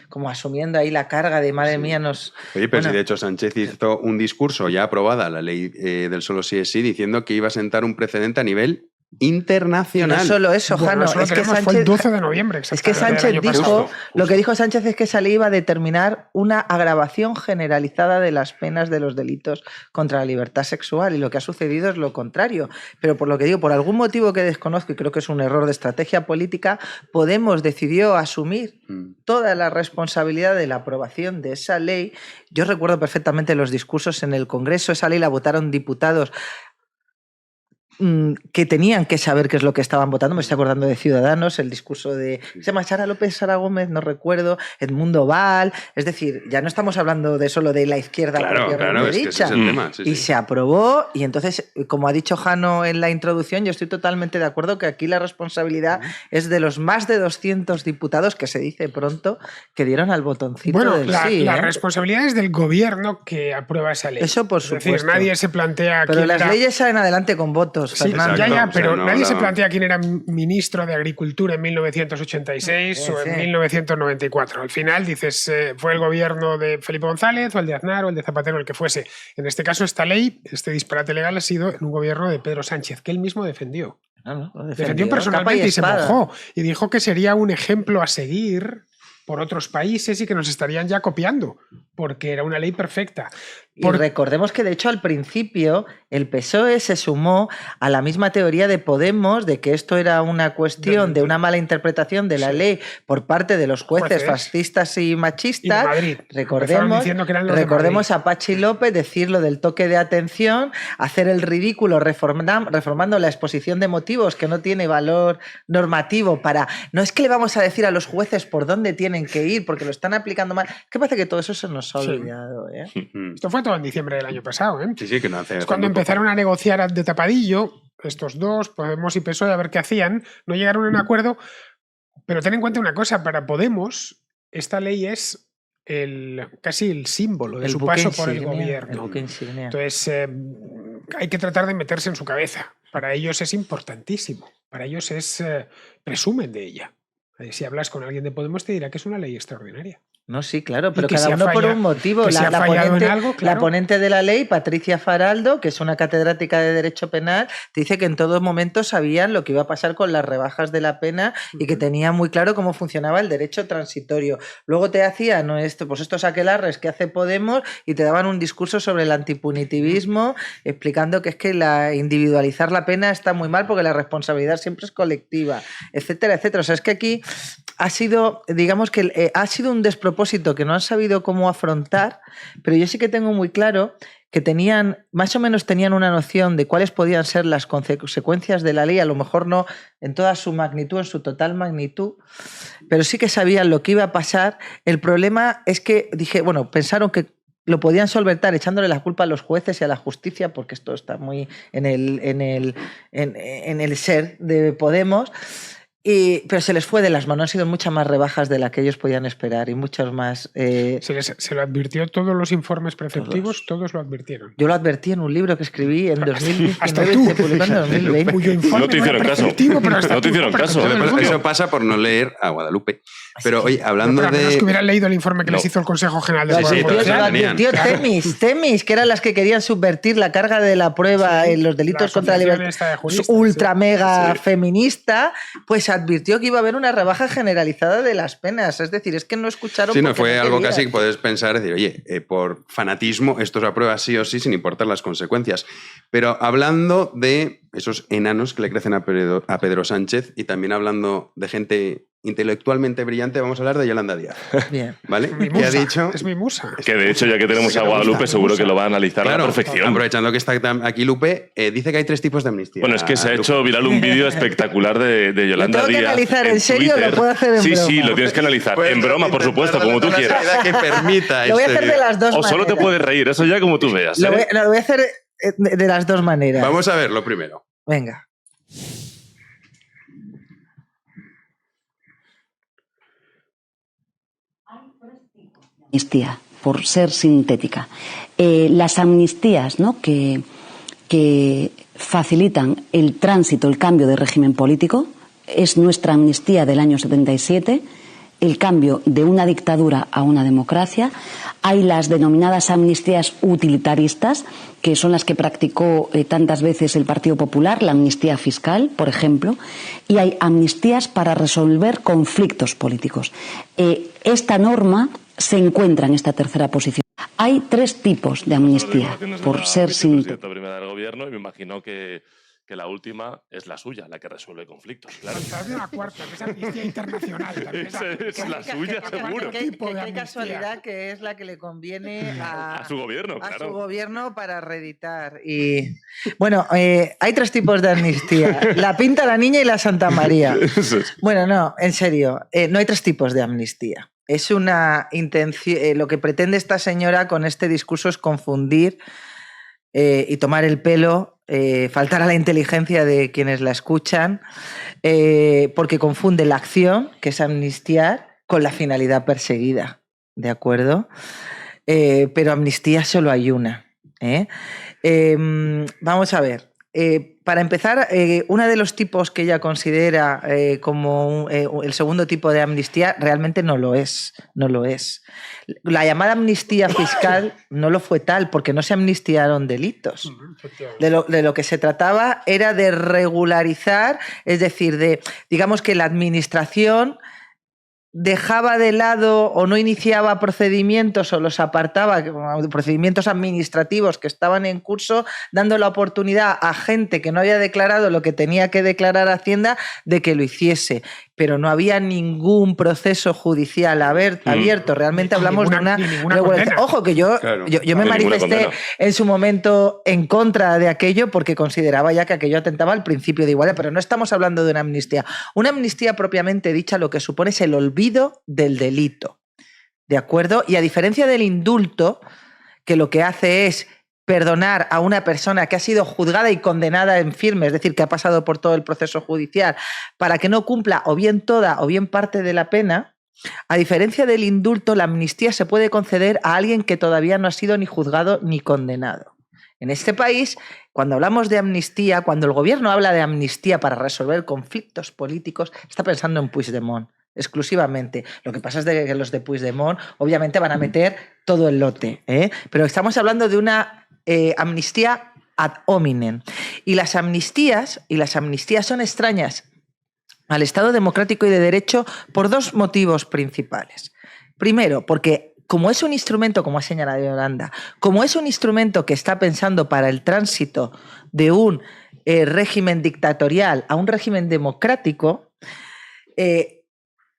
como asumiendo ahí la carga de madre mía nos... Oye, pero si de hecho Sánchez hizo un discurso ya aprobada, la ley del solo sí es sí, diciendo que iba a sentar un precedente a nivel internacional. Y no solo eso, Jano, es que Sánchez, fue el 12 de noviembre. Es que Sánchez dijo, lo que dijo Sánchez es que esa ley iba a determinar una agravación generalizada de las penas de los delitos contra la libertad sexual, y lo que ha sucedido es lo contrario. Pero por lo que digo, por algún motivo que desconozco, y creo que es un error de estrategia política, Podemos decidió asumir toda la responsabilidad de la aprobación de esa ley. Yo recuerdo perfectamente los discursos en el Congreso. Esa ley la votaron diputados que tenían que saber qué es lo que estaban votando. Me estoy acordando de Ciudadanos, el discurso de se llama Sara López, Sara Gómez, no recuerdo, Edmundo Val. Es decir, ya no estamos hablando de solo de la izquierda claro, derecha. Es que ese es el tema. Y se aprobó, y entonces, como ha dicho Jano en la introducción, yo estoy totalmente de acuerdo que aquí la responsabilidad es de los más de 200 diputados, que se dice pronto, que dieron al botoncito del sí. La responsabilidad es del gobierno que aprueba esa ley. Eso por supuesto. Es decir, nadie se plantea... Pero las leyes salen adelante con votos. Sí, pero nadie se plantea quién era ministro de Agricultura en 1986 o en 1994. Al final dices, fue el gobierno de Felipe González o el de Aznar o el de Zapatero, el que fuese. En este caso, esta ley, este disparate legal ha sido en un gobierno de Pedro Sánchez, que él mismo defendió. Defendió personalmente y se mojó. Y dijo que sería un ejemplo a seguir por otros países y que nos estarían ya copiando, porque era una ley perfecta. Y recordemos que, de hecho, al principio el PSOE se sumó a la misma teoría de Podemos de que esto era una cuestión de una mala interpretación de la ley por parte de los jueces fascistas y machistas. Y de Madrid. Recordemos a Pachi López decir lo del toque de atención, hacer el ridículo reformando la exposición de motivos que no tiene valor normativo para... No es que le vamos a decir a los jueces por dónde tienen que ir porque lo están aplicando mal. ¿Qué pasa? Que todo eso se nos ha olvidado. Esto fue todo en diciembre del año pasado. Sí, que no hace. Es cuando empezaron a negociar de tapadillo, estos dos, Podemos y PSOE, a ver qué hacían. No llegaron a un acuerdo, pero ten en cuenta una cosa, para Podemos esta ley es casi el símbolo de su paso por el gobierno. Entonces hay que tratar de meterse en su cabeza. Para ellos es importantísimo. Para ellos presumen de ella. Si hablas con alguien de Podemos te dirá que es una ley extraordinaria. No, sí, claro, pero cada uno por un motivo. La ponente de la ley, Patricia Faraldo, que es una catedrática de Derecho Penal, te dice que en todo momento sabían lo que iba a pasar con las rebajas de la pena y que tenía muy claro cómo funcionaba el derecho transitorio. Luego te hacían estos aquelarres que hace Podemos y te daban un discurso sobre el antipunitivismo, explicando que es que individualizar la pena está muy mal porque la responsabilidad siempre es colectiva, etcétera, etcétera. O sea, es que aquí ha sido, digamos que ha sido un despropósito que no han sabido cómo afrontar, pero yo sí que tengo muy claro que más o menos tenían una noción de cuáles podían ser las consecuencias de la ley, a lo mejor no en toda su magnitud, en su total magnitud, pero sí que sabían lo que iba a pasar. El problema es que pensaron que lo podían solventar echándole la culpa a los jueces y a la justicia, porque esto está muy en el ser de Podemos. Pero se les fue de las manos, han sido muchas más rebajas de las que ellos podían esperar y muchos más... Se lo advirtió, todos los informes preceptivos, todos lo advirtieron. Yo lo advertí en un libro que escribí en 2019 y se publicó en 2020. Cuyo informe no te hicieron caso. No te hicieron caso. Eso pasa por no leer a Guadalupe. Pero oye, hablando de... menos que hubieran leído el informe que les hizo el Consejo General de advirtió Temis, que eran las que querían subvertir la carga de la prueba en los delitos contra la libertad ultra mega feminista, pues advirtió que iba a haber una rebaja generalizada de las penas. Es decir, es que no escucharon. Sí, no fue algo casi que puedes pensar, decir, oye, por fanatismo esto se aprueba sí o sí sin importar las consecuencias. Pero hablando de esos enanos que le crecen a Pedro Sánchez y también hablando de gente intelectualmente brillante, vamos a hablar de Yolanda Díaz. Bien. ¿Vale? Mi ¿Qué ha musa, dicho? es mi musa. Que de hecho, ya que tenemos a Guadalupe, seguro que lo va a analizar a la perfección. Aprovechando que está aquí Lupe, dice que hay 3 tipos de amnistía. Bueno, es que se ha hecho viral un vídeo espectacular de Yolanda ¿Lo tengo que Díaz. analizar en serio o lo puedo hacer en broma? Sí, lo tienes que analizar. Pues en broma, por supuesto, como tú quieras. Que permita Lo voy a hacer de las dos O maneras. solo te puedes reír, eso ya como tú veas. Lo voy a hacer de las dos maneras. Vamos a ver lo primero. Venga. Amnistía, por ser sintética. Las amnistías, ¿no?, que facilitan el tránsito, el cambio de régimen político, es nuestra amnistía del año 77, el cambio de una dictadura a una democracia. Hay las denominadas amnistías utilitaristas, que son las que practicó tantas veces el Partido Popular, la amnistía fiscal, por ejemplo, y hay amnistías para resolver conflictos políticos. Esta norma se encuentra en esta tercera posición. Hay 3 tipos de amnistía, por ser sintético. Primera del gobierno, y me imagino que la última es la suya, la que resuelve conflictos. Claro. De una cuarta, que es amnistía internacional. Esa es la suya, seguro. Qué casualidad que es la que le conviene a su gobierno, a claro. su gobierno para reeditar. Y bueno, hay 3 tipos de amnistía: la Pinta, la Niña y la Santa María. Bueno, no, en serio, no hay 3 tipos de amnistía. Es una intención. Lo que pretende esta señora con este discurso es confundir y tomar el pelo, faltar a la inteligencia de quienes la escuchan, porque confunde la acción, que es amnistiar, con la finalidad perseguida. ¿De acuerdo? Pero amnistía solo hay una. Vamos a ver. Para empezar, uno de los tipos que ella considera como el segundo tipo de amnistía realmente no lo es. No lo es. La llamada amnistía fiscal no lo fue tal porque no se amnistiaron delitos. De lo que se trataba era de regularizar, es decir, digamos que la administración dejaba de lado o no iniciaba procedimientos o los apartaba, procedimientos administrativos que estaban en curso, dando la oportunidad a gente que no había declarado lo que tenía que declarar Hacienda de que lo hiciese. Pero no había ningún proceso judicial abierto. Realmente hablamos de una regulación. Ojo, que yo me manifesté en su momento en contra de aquello porque consideraba ya que aquello atentaba al principio de igualdad, pero no estamos hablando de una amnistía. Una amnistía propiamente dicha lo que supone es el olvido del delito. ¿De acuerdo? Y a diferencia del indulto, que lo que hace es perdonar a una persona que ha sido juzgada y condenada en firme, es decir, que ha pasado por todo el proceso judicial, para que no cumpla o bien toda o bien parte de la pena, a diferencia del indulto, la amnistía se puede conceder a alguien que todavía no ha sido ni juzgado ni condenado. En este país, cuando hablamos de amnistía, cuando el gobierno habla de amnistía para resolver conflictos políticos, está pensando en Puigdemont exclusivamente. Lo que pasa es que los de Puigdemont obviamente van a meter todo el lote, pero estamos hablando de una amnistía ad hominem. Y las amnistías son extrañas al Estado democrático y de derecho por 2 motivos principales. Primero, porque como es un instrumento, como ha señalado Yolanda, como es un instrumento que está pensando para el tránsito de un régimen dictatorial a un régimen democrático,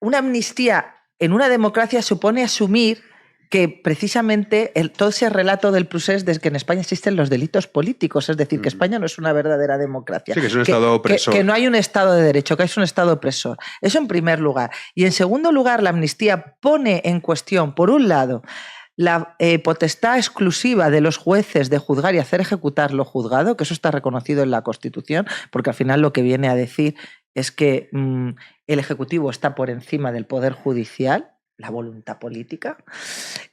una amnistía en una democracia supone asumir que precisamente todo ese relato del procés de que en España existen los delitos políticos, es decir, que España no es una verdadera democracia. Sí, que es un Estado opresor. Que no hay un Estado de derecho, que es un Estado opresor. Eso en primer lugar. Y en segundo lugar, la amnistía pone en cuestión, por un lado, la potestad exclusiva de los jueces de juzgar y hacer ejecutar lo juzgado, que eso está reconocido en la Constitución, porque al final lo que viene a decir es que el Ejecutivo está por encima del Poder Judicial, la voluntad política.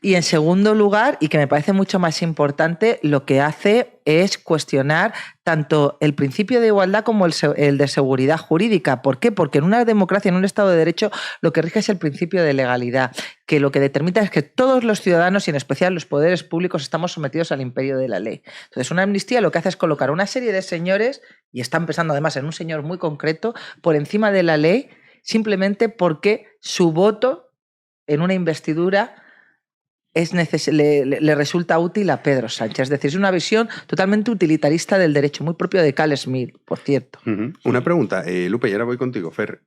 Y en segundo lugar, y que me parece mucho más importante, lo que hace es cuestionar tanto el principio de igualdad como el de seguridad jurídica. ¿Por qué? Porque en una democracia, en un Estado de Derecho, lo que rige es el principio de legalidad, que lo que determina es que todos los ciudadanos, y en especial los poderes públicos, estamos sometidos al imperio de la ley. Entonces, una amnistía lo que hace es colocar una serie de señores, y están pensando además en un señor muy concreto, por encima de la ley, simplemente porque su voto en una investidura le resulta útil a Pedro Sánchez. Es decir, es una visión totalmente utilitarista del derecho, muy propio de Carl Smith, por cierto. Una pregunta, Lupe, y ahora voy contigo, Fer.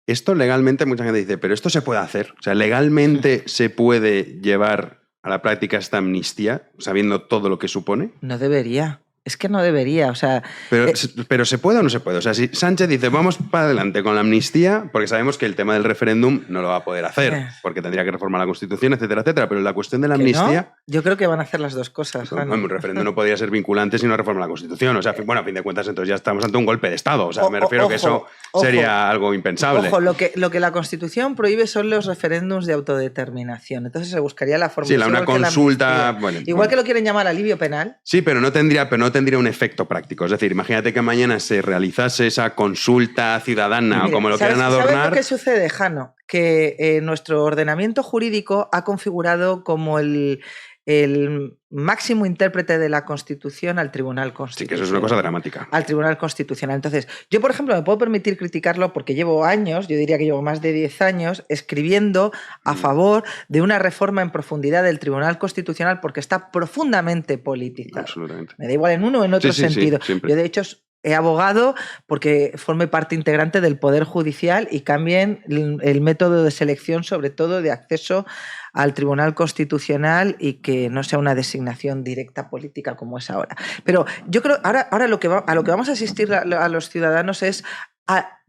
Esto legalmente mucha gente dice, pero esto se puede hacer. O sea, legalmente se puede llevar a la práctica esta amnistía, sabiendo todo lo que supone. No debería. Es que no debería, o sea... Pero ¿se puede o no se puede? O sea, si Sánchez dice, vamos para adelante con la amnistía, porque sabemos que el tema del referéndum no lo va a poder hacer, porque tendría que reformar la Constitución, etcétera, etcétera, pero la cuestión de la amnistía... ¿No? Yo creo que van a hacer las dos cosas. Un referéndum no podría ser vinculante si no reforma la Constitución. O sea, bueno, a fin de cuentas, entonces ya estamos ante un golpe de Estado. O sea, me refiero que eso sería algo impensable. Ojo, lo que la Constitución prohíbe son los referéndums de autodeterminación. Entonces se buscaría la forma... Sí, una consulta... Igual que lo quieren llamar alivio penal. Sí, pero no tendría un efecto práctico. Es decir, imagínate que mañana se realizase esa consulta ciudadana o como lo quieran adornar. ¿Sabes lo que sucede, Jano? Que nuestro ordenamiento jurídico ha configurado como el máximo intérprete de la Constitución al Tribunal Constitucional. Sí, que eso es una cosa dramática. Al Tribunal Constitucional. Entonces, yo, por ejemplo, me puedo permitir criticarlo porque llevo años, yo diría que llevo más de 10 años, escribiendo a favor de una reforma en profundidad del Tribunal Constitucional porque está profundamente politizado. Absolutamente. Me da igual en uno o en otro sentido. Sí, yo, de hecho, he abogado porque forme parte integrante del Poder Judicial y cambien el método de selección, sobre todo de acceso al Tribunal Constitucional, y que no sea una designación directa política como es ahora. Pero yo creo ahora a lo que vamos a asistir a los ciudadanos es a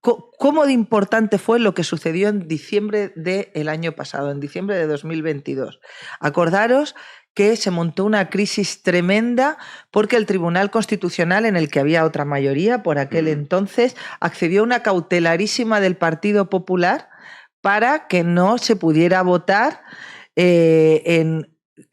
cómo de importante fue lo que sucedió en diciembre del año pasado, en diciembre de 2022. Acordaros que se montó una crisis tremenda porque el Tribunal Constitucional, en el que había otra mayoría por aquel entonces, accedió a una cautelarísima del Partido Popular para que no se pudiera votar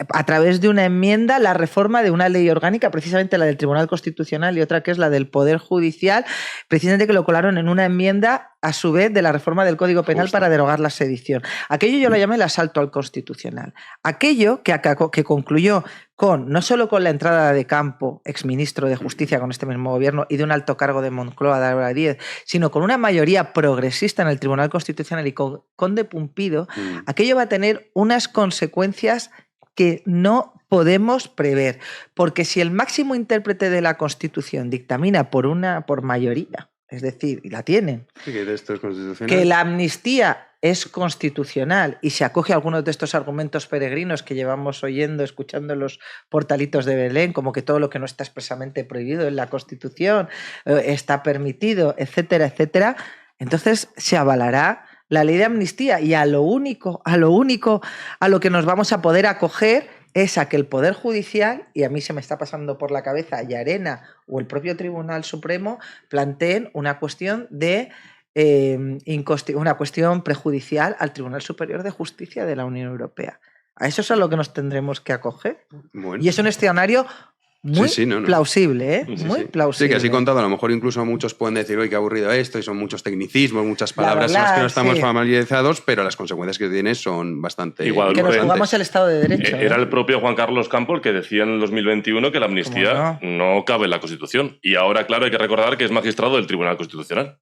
a través de una enmienda la reforma de una ley orgánica, precisamente la del Tribunal Constitucional y otra que es la del Poder Judicial, precisamente que lo colaron en una enmienda a su vez de la reforma del Código Penal para derogar la sedición. Aquello yo lo llamé el asalto al Constitucional. Aquello que concluyó no solo con la entrada de Campo, exministro de Justicia con este mismo gobierno, y de un alto cargo de Moncloa, de Álvaro Díez, sino con una mayoría progresista en el Tribunal Constitucional y con Conde Pumpido, aquello va a tener unas consecuencias que no podemos prever, porque si el máximo intérprete de la Constitución dictamina por mayoría, es decir, y la tienen, sí, que esto es constitucional, que la amnistía es constitucional y se acoge a algunos de estos argumentos peregrinos que llevamos escuchando en los portalitos de Belén, como que todo lo que no está expresamente prohibido en la Constitución está permitido, etcétera, etcétera, entonces se avalará la ley de amnistía, y a lo único a lo que nos vamos a poder acoger es a que el Poder Judicial, y a mí se me está pasando por la cabeza, y Arena o el propio Tribunal Supremo planteen una cuestión una cuestión prejudicial al Tribunal Superior de Justicia de la Unión Europea. A eso es a lo que nos tendremos que acoger. Bueno. Y es un escenario muy plausible, ¿eh? Sí, muy plausible. Sí, que así contado, a lo mejor incluso muchos pueden decir, oye, qué aburrido esto, y son muchos tecnicismos, muchas palabras en las que no estamos familiarizados, pero las consecuencias que tiene son bastante que nos jugamos el Estado de Derecho. Era el propio Juan Carlos Campo el que decía en el 2021 que la amnistía no cabe en la Constitución. Y ahora, claro, hay que recordar que es magistrado del Tribunal Constitucional.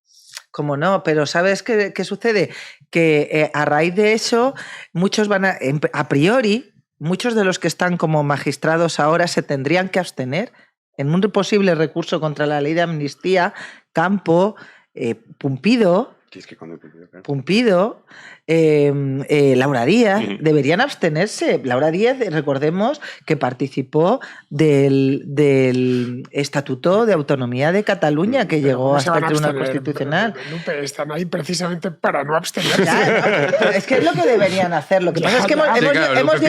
Cómo no, pero ¿sabes qué sucede? Que a raíz de eso, muchos van a priori, muchos de los que están como magistrados ahora se tendrían que abstener en un posible recurso contra la ley de amnistía. Campo, Pumpido, Laura Díaz, deberían abstenerse. Laura Díaz, recordemos que participó del Estatuto de Autonomía de Cataluña que llegó hasta el Tribunal Constitucional. Están ahí precisamente para no abstenerse. Es que es lo que deberían hacer. Lo que pasa es que hemos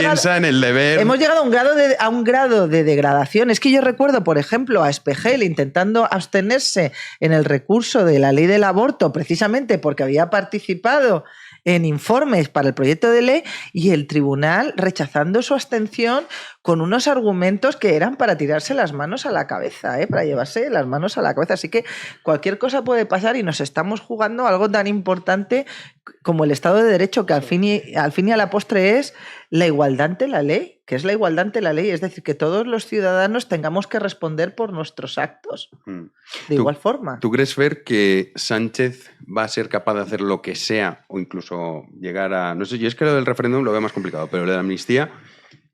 llegado a un grado de degradación. Es que yo recuerdo, por ejemplo, a Espejel intentando abstenerse en el recurso de la ley del aborto, precisamente porque había participado en informes para el proyecto de ley, y el tribunal rechazando su abstención con unos argumentos que eran para tirarse las manos a la cabeza, para llevarse las manos a la cabeza. Así que cualquier cosa puede pasar y nos estamos jugando algo tan importante como el Estado de Derecho, que al fin y a la postre es la igualdad ante la ley, es decir, que todos los ciudadanos tengamos que responder por nuestros actos de igual forma. ¿Tú crees, Fer, que Sánchez va a ser capaz de hacer lo que sea o incluso llegar a... No sé, yo es que lo del referéndum lo veo más complicado, pero lo de la amnistía,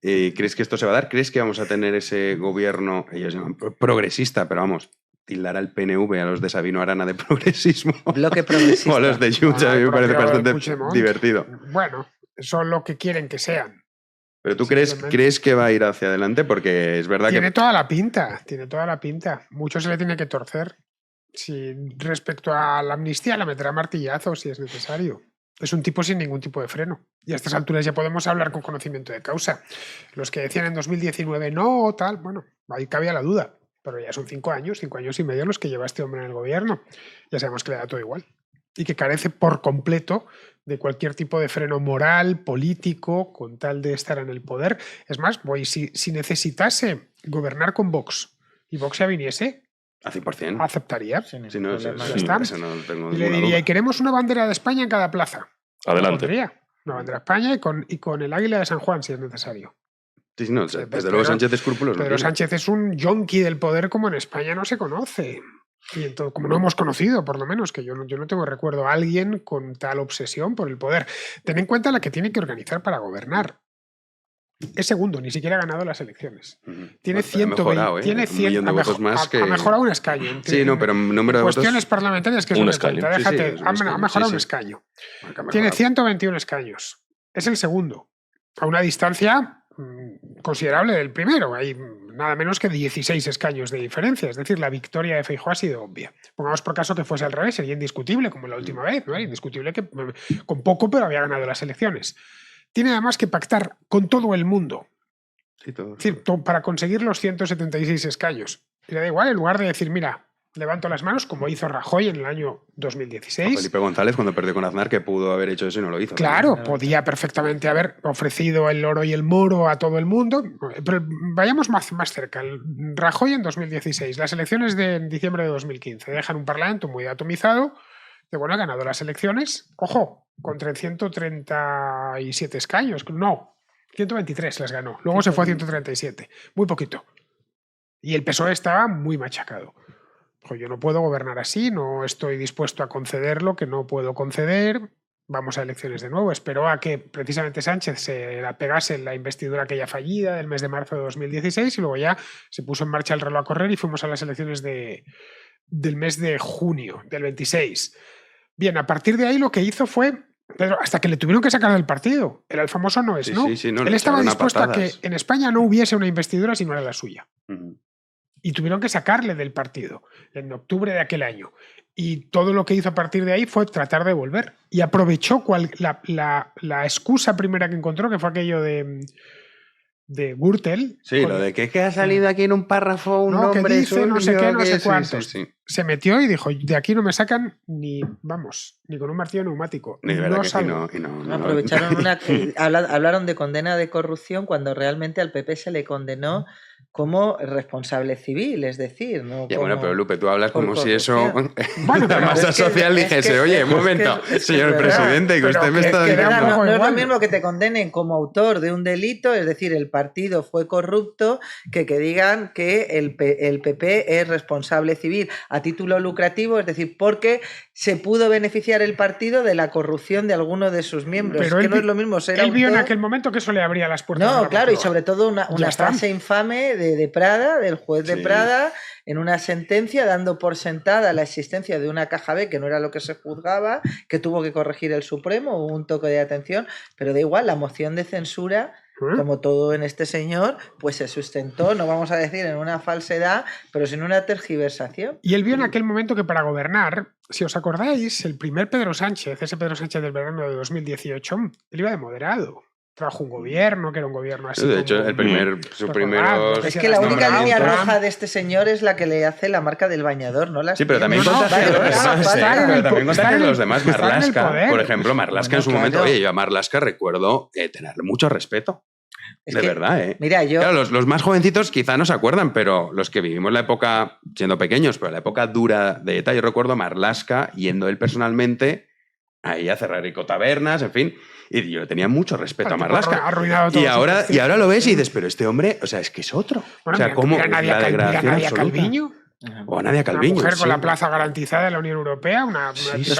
¿crees que esto se va a dar? ¿Crees que vamos a tener ese gobierno, ellos llaman progresista, pero vamos, tildar al PNV, a los de Sabino Arana de progresismo. Bloque progresista. O a los de Junts, a mí me parece bastante divertido. Bueno, son lo que quieren que sean. Pero tú crees que va a ir hacia adelante, porque es verdad tiene que... toda la pinta. Mucho se le tiene que torcer. Si respecto a la amnistía la meterá martillazo si es necesario. Es un tipo sin ningún tipo de freno. Y a estas alturas ya podemos hablar con conocimiento de causa. Los que decían en 2019 no, tal, bueno, ahí cabía la duda. Pero ya son 5 años y medio los que lleva este hombre en el gobierno. Ya sabemos que le da todo igual. Y que carece por completo de cualquier tipo de freno moral, político, con tal de estar en el poder. Es más, si necesitase gobernar con Vox y Vox ya viniese, a 100%. Aceptaría. Sí, no, ya está. Eso no tengo y le diría, duda. y queremos una bandera de España en cada plaza. Adelante. Una bandera de España y con el águila de San Juan, si es necesario. Sí, no, desde luego Sánchez escrúpulos. Pedro Sánchez es un yonki del poder como en España no se conoce. Y entonces, como no hemos conocido, por lo menos, que yo no tengo recuerdo a alguien con tal obsesión por el poder. Ten en cuenta la que tiene que organizar para gobernar. Es segundo, ni siquiera ha ganado las elecciones. Tiene 120. Tiene 100 de votos más que... Ha mejorado un escaño. Sí, no, pero número de cuestiones votos... parlamentarias que es un escaño. Déjate, ha mejorado un escaño. Tiene 121 escaños. Es el segundo. A una distancia considerable del primero. Hay nada menos que 16 escaños de diferencia. Es decir, la victoria de Feijóo ha sido obvia. Pongamos por caso que fuese al revés, sería indiscutible, como la última vez. ¿No? Era indiscutible que con poco, pero había ganado las elecciones. Tiene además que pactar con todo el mundo. Sí, todo. Es decir, para conseguir los 176 escaños. Y le da igual, en lugar de decir, mira, levanto las manos, como hizo Rajoy en el año 2016. O Felipe González, cuando perdió con Aznar, que pudo haber hecho eso y no lo hizo. Claro, podía perfectamente haber ofrecido el oro y el moro a todo el mundo. Pero vayamos más cerca. Rajoy en 2016, las elecciones de diciembre de 2015, dejan un parlamento muy atomizado. De bueno, ha ganado las elecciones, ojo, contra 137 escaños. No, 123 las ganó. Luego se fue a 137. Muy poquito. Y el PSOE estaba muy machacado. Yo no puedo gobernar así, no estoy dispuesto a conceder lo que no puedo conceder. Vamos a elecciones de nuevo. Esperó a que precisamente Sánchez se la pegase en la investidura aquella fallida del mes de marzo de 2016 y luego ya se puso en marcha el reloj a correr y fuimos a las elecciones del mes de junio, del 26. Bien, a partir de ahí lo que hizo fue, Pedro, hasta que le tuvieron que sacar del partido. Era el famoso no es, sí, ¿no? Sí, no. Él estaba dispuesto a que en España no hubiese una investidura si no era la suya. Y tuvieron que sacarle del partido en octubre de aquel año. Y todo lo que hizo a partir de ahí fue tratar de volver. Y aprovechó la excusa primera que encontró, que fue aquello de Gürtel. Sí, lo de que ha salido aquí en un párrafo un nombre que dice no sé qué, no sé sí, cuántos. Sí. Se metió y dijo, de aquí no me sacan ni con un martillo neumático. Ni no salgo. Aprovecharon hablaron de condena de corrupción cuando realmente al PP se le condenó como responsable civil, es decir, no ya, como... bueno, pero Lupe, tú hablas como si eso bueno, la masa social dijese, oye, un momento, señor presidente, que usted me está diciendo... No es lo mismo que te condenen como autor de un delito, es decir, el partido fue corrupto, que digan que el PP es responsable civil a título lucrativo, es decir, porque se pudo beneficiar el partido de la corrupción de alguno de sus miembros. Pero es que no es lo mismo ser él vio en aquel momento que eso le abría las puertas. No, claro, y sobre todo una frase infame de Prada, del juez de Prada, en una sentencia dando por sentada la existencia de una caja B, que no era lo que se juzgaba, que tuvo que corregir el Supremo, hubo un toque de atención, pero da igual, la moción de censura, como todo en este señor, pues se sustentó, no vamos a decir en una falsedad, pero sin una tergiversación. Y él vio en aquel momento que para gobernar, si os acordáis, el primer Pedro Sánchez, ese Pedro Sánchez del verano de 2018, él iba de moderado. Trajo un gobierno, que era un gobierno así. De hecho, su primero... Es que la única línea roja de este señor es la que le hace la marca del bañador, ¿no? Sí, pero también contagia los demás. Marlaska, por ejemplo, Marlaska en su momento... Oye, yo a Marlaska recuerdo tenerle mucho respeto. De verdad, ¿eh? Mira, yo... Claro, los más jovencitos quizá no se acuerdan, pero los que vivimos la época, siendo pequeños, pero la época dura de ETA, yo recuerdo a Marlaska yendo él personalmente ahí a cerrar tabernas, en fin... Y yo le tenía mucho respeto a Marlaska. Y ahora lo ves y dices, pero este hombre, o sea, es que es otro. Bueno, o sea, mira Nadia Calviño. O a Nadia Calviño. Una mujer con sí. la plaza garantizada de la Unión Europea, los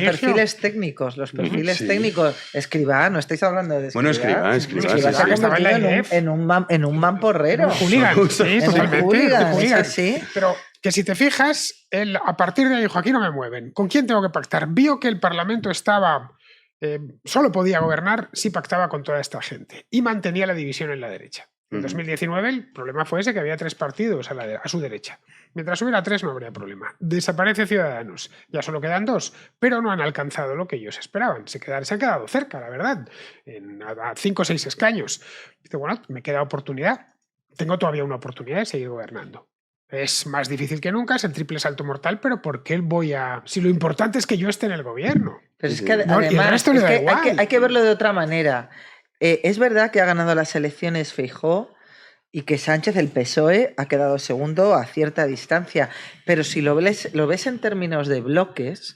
perfiles técnicos, Escribá, no estáis hablando de Escribá. Bueno, Escribá se ha convertido en un mamporrero. Un hooligan, sí, totalmente. Es así. Pero que si te fijas, a partir de ahí dijo, aquí no me mueven. ¿Con quién tengo que pactar? Vio que el Parlamento estaba... solo podía gobernar si pactaba con toda esta gente y mantenía la división en la derecha. En 2019 el problema fue ese, que había 3 partidos a su derecha. Mientras hubiera 3 no habría problema. Desaparece Ciudadanos. Ya solo quedan 2, pero no han alcanzado lo que ellos esperaban. Se han quedado cerca, la verdad, a 5 o 6 escaños. Dice, bueno, me queda oportunidad. Tengo todavía una oportunidad de seguir gobernando. Es más difícil que nunca, es el triple salto mortal, pero ¿por qué voy a...? Si lo importante es que yo esté en el gobierno. Pero es que además hay que verlo de otra manera. Es verdad que ha ganado las elecciones Feijóo y que Sánchez, el PSOE, ha quedado segundo a cierta distancia. Pero si lo ves en términos de bloques,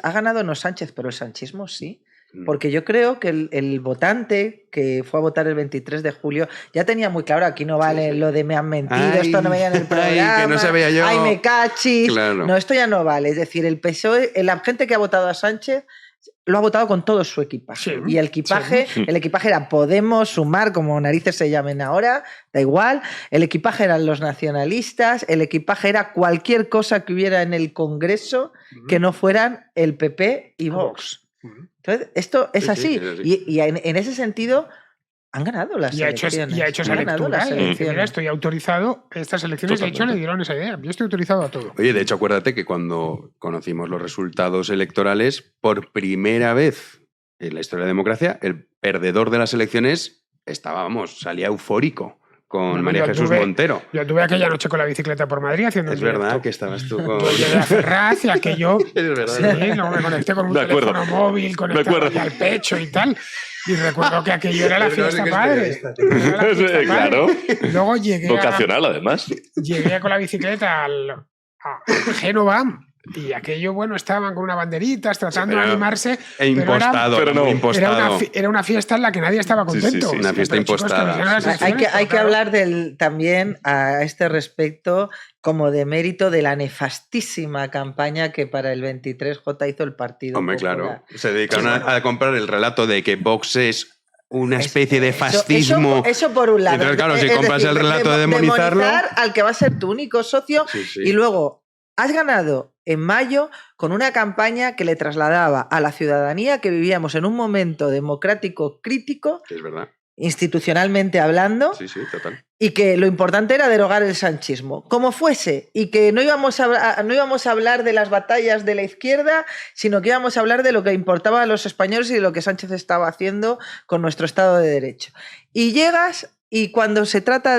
ha ganado no Sánchez, pero el sanchismo sí. Porque yo creo que el votante que fue a votar el 23 de julio ya tenía muy claro, aquí no vale lo de me han mentido, esto no veía en el programa, que no sabía yo. Ay, me cachis. Claro. No, esto ya no vale. Es decir, el PSOE, la gente que ha votado a Sánchez lo ha votado con todo su equipaje. Y el equipaje era Podemos, Sumar, como narices se llamen ahora, da igual. El equipaje eran los nacionalistas, el equipaje era cualquier cosa que hubiera en el Congreso que no fueran el PP y Vox. Entonces, esto es así. Y en ese sentido han ganado las elecciones. Y ha hecho esa lectura. Mira, estoy autorizado. Estas elecciones, de hecho, le dieron esa idea. Yo estoy autorizado a todo. Oye, de hecho, acuérdate que cuando conocimos los resultados electorales, por primera vez en la historia de la democracia, el perdedor de las elecciones salía eufórico con María Jesús Montero. Yo tuve aquella noche con la bicicleta por Madrid haciendo Es verdad que estabas tú con... Yo llegué a Ferraz y aquello... Es verdad. Sí, luego me conecté con un teléfono móvil, conectado al pecho y tal. Y recuerdo que aquello era la fiesta padre. Claro. Luego llegué vocacional, además. Llegué con la bicicleta a Génova. Y aquello, estaban con una banderitas tratando de animarse. Impostado, pero no. Era una fiesta en la que nadie estaba contento. Sí, una fiesta impostada. Hay que hablar también a este respecto como de mérito de la nefastísima campaña que para el 23J hizo el Partido Popular. Claro. Se dedicaron a comprar el relato de que Vox es una especie de fascismo. Eso por un lado. Entonces, claro, si compras el relato de demonizarlo... Demonizar al que va a ser tu único socio y luego has ganado en mayo con una campaña que le trasladaba a la ciudadanía que vivíamos en un momento democrático crítico, es verdad, institucionalmente hablando, total, y que lo importante era derogar el sanchismo, como fuese, y que no íbamos a hablar de las batallas de la izquierda, sino que íbamos a hablar de lo que importaba a los españoles y de lo que Sánchez estaba haciendo con nuestro Estado de Derecho. Y llegas... Y cuando se trata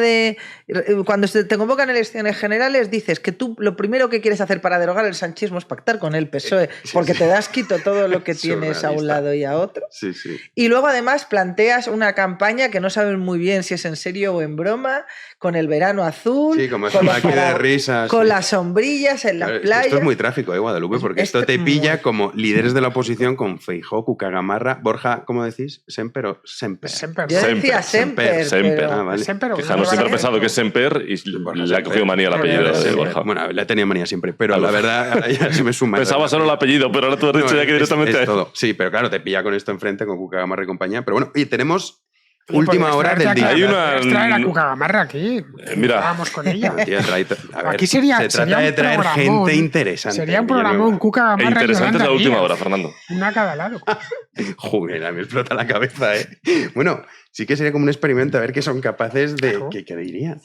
cuando te convocan elecciones generales, dices que tú lo primero que quieres hacer para derogar el sanchismo es pactar con el PSOE, porque te das quito todo lo que tienes a un lado y a otro. Y luego además planteas una campaña que no saben muy bien si es en serio o en broma, con el verano azul, como con de risas, con las sombrillas en las playas. Esto es muy trágico, Guadalupe, porque esto te pilla como líderes de la oposición con Feijóo, Cuca Gamarra, Borja, ¿cómo decís? ¿Semper o Semper? Yo decía Semper. Vale. Jano siempre ha pensado que es Semper y le ha cogido manía el apellido de Borja. Bueno, le ha tenido manía siempre, pero la verdad ahora ya se me suma. Pensaba solo el apellido, pero ahora tú has dicho ya que directamente es todo. Sí, pero claro, te pilla con esto enfrente, con Cuca Gamarra y compañía. Pero bueno, y tenemos última hora del día. Hay una... traer a Cuca Gamarra aquí. Mira. Vamos con ella. Tía, aquí se trata de traer gente interesante. Sería un programón Cuca Gamarra. Interesante es la última hora, Fernando. Una a cada lado. Joder, a mí me explota la cabeza, Bueno, sí que sería como un experimento a ver qué son capaces de... Claro. ¿Qué dirían?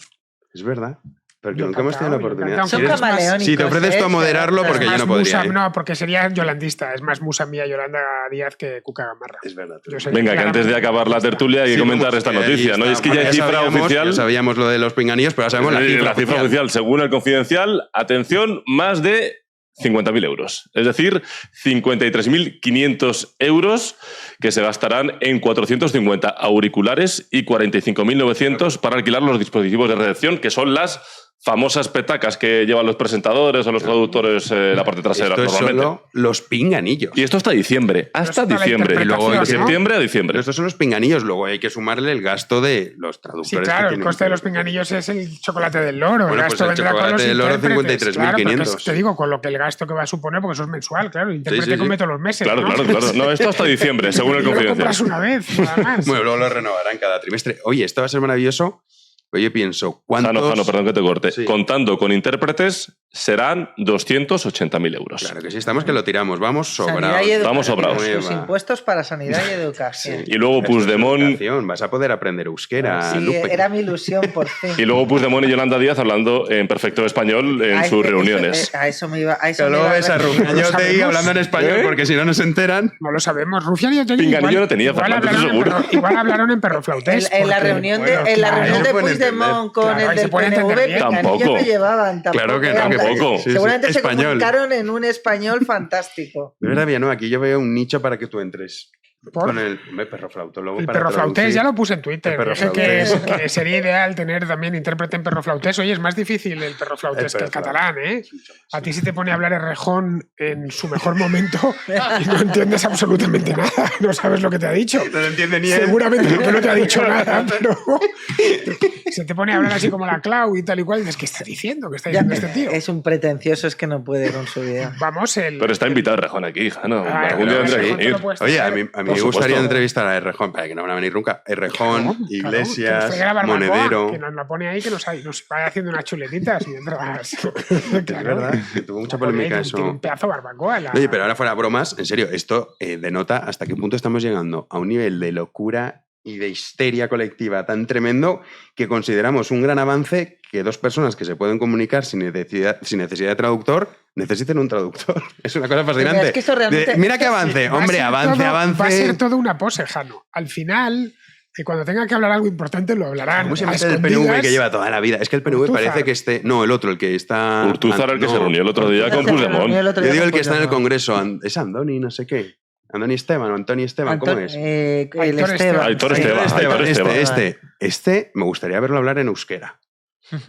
Es verdad. Porque nunca hemos tenido la oportunidad. Son camaleónicos. Si te ofreces tú a moderarlo, porque yo no podría. No, porque sería yolandista. Es más musa mía Yolanda Díaz que Cuca Gamarra. Es verdad. Venga, que antes de acabar la tertulia hay que comentar esta noticia, ¿no? Y es que ya hay cifra oficial. Ya sabíamos lo de los pinganillos, pero ahora sabemos la cifra oficial. Según el Confidencial, atención, más de 50.000 euros. Es decir, 53.500 euros que se gastarán en 450 auriculares y 45.900 para alquilar los dispositivos de recepción, que son las famosas petacas que llevan los presentadores o los traductores la parte trasera. Esto es normalmente. solo los pinganillos. Y esto hasta diciembre. Hasta Pero diciembre. Y luego de septiembre a diciembre. Pero estos son los pinganillos. Luego hay que sumarle el gasto de los traductores. Sí, claro, el coste de los pinganillos es el chocolate del loro. Bueno, el gasto pues el vendrá con los chocolate del loro, intérpretes. 53.500. Claro, te digo, con lo que el gasto que va a suponer, porque eso es mensual, claro. El intérprete come todos los meses. Claro, ¿no? claro. No, esto hasta diciembre, según el Lo Confidencial. compras una vez, nada más. Bueno, luego lo renovarán cada trimestre. Oye, esto va a ser maravilloso. Oye, pienso, ¿cuántos...? Jano, perdón que te corte. Sí. Contando con intérpretes, serán 280.000 euros. Claro que sí, estamos que lo tiramos. Vamos Sanidad sobrados. y educación. Vamos sobrados. Sus impuestos para sanidad y educación. Y luego Puigdemont... Vas a poder aprender euskera, Sí, Lupe. era mi ilusión, por fin. Y luego Puigdemont y Yolanda Díaz hablando en perfecto español en sus reuniones. A eso me iba. A eso Que me luego iba ves a Rufián y Otegi hablando en español, porque si no nos enteran. No lo sabemos. Rufián y Otegi Pinganillo no tenía, Fernando, eso seguro. Igual hablaron en perroflautés. En la reunión de Puigdemont con el del PNV, Tampoco. no llevaban. Claro que no, tampoco. Sí, Seguramente se español. comunicaron en un español fantástico. De verdad, bien, no, aquí yo veo un nicho para que tú entres. ¿Por? Con el perroflautólogo. El para perroflautés traducir. ya lo puse en Twitter. El Dije perroflautés. que sería ideal tener también intérprete en perroflautés. Oye, es más difícil el perroflautés que el catalán, ¿eh? A ti si te pone a hablar Errejón en su mejor momento y no entiendes absolutamente nada. No sabes lo que te ha dicho. No lo entiende ni él. Seguramente porque no te ha dicho nada, pero se te pone a hablar así como la Clau y tal y cual. Y dices, ¿qué está diciendo? ¿Qué está diciendo este tío? Es un pretencioso, es que no puede con su vida. Vamos, Pero está invitado Rejón aquí, Jano. Ah, Algún día claro, tendrá que Errejón te venir. lo puedes Oye, a traer. mí Por me gustaría supuesto. entrevistar a Errejón, para que no van a venir nunca. Errejón, Que Iglesias, nos traiga la barbacoa, Monedero. que nos la pone ahí, que nos vaya haciendo unas chuletitas mientras. Es verdad, que tuvo mucha polémica eso. Tiene un pedazo de barbacoa. Oye, pero ahora fuera bromas, en serio, esto denota hasta qué punto estamos llegando a un nivel de locura y de histeria colectiva tan tremendo que consideramos un gran avance que dos personas que se pueden comunicar sin necesidad de traductor necesiten un traductor. Es una cosa fascinante. Es que esto realmente- Mira que avance, Va a hombre, ser avance, todo- avance. Va a ser todo una pose, Jano. Al final, cuando tenga que hablar algo importante, lo hablarán. ¿Cómo se a llama el PNV escondidas. que lleva toda la vida? Es que el PNV Ortúzar. parece que esté... No, el otro, el que está... Urtúzar, el que no, se reunió el otro día con Se reunió Puigdemont. el otro Yo día digo con el que está en el Puigdemont. Congreso, es Andoni, no sé qué. Andoni Esteban o Antoni Esteban, ¿cómo es? El Aitor Esteban. Aitor Sí. Esteban. Este me gustaría verlo hablar en euskera.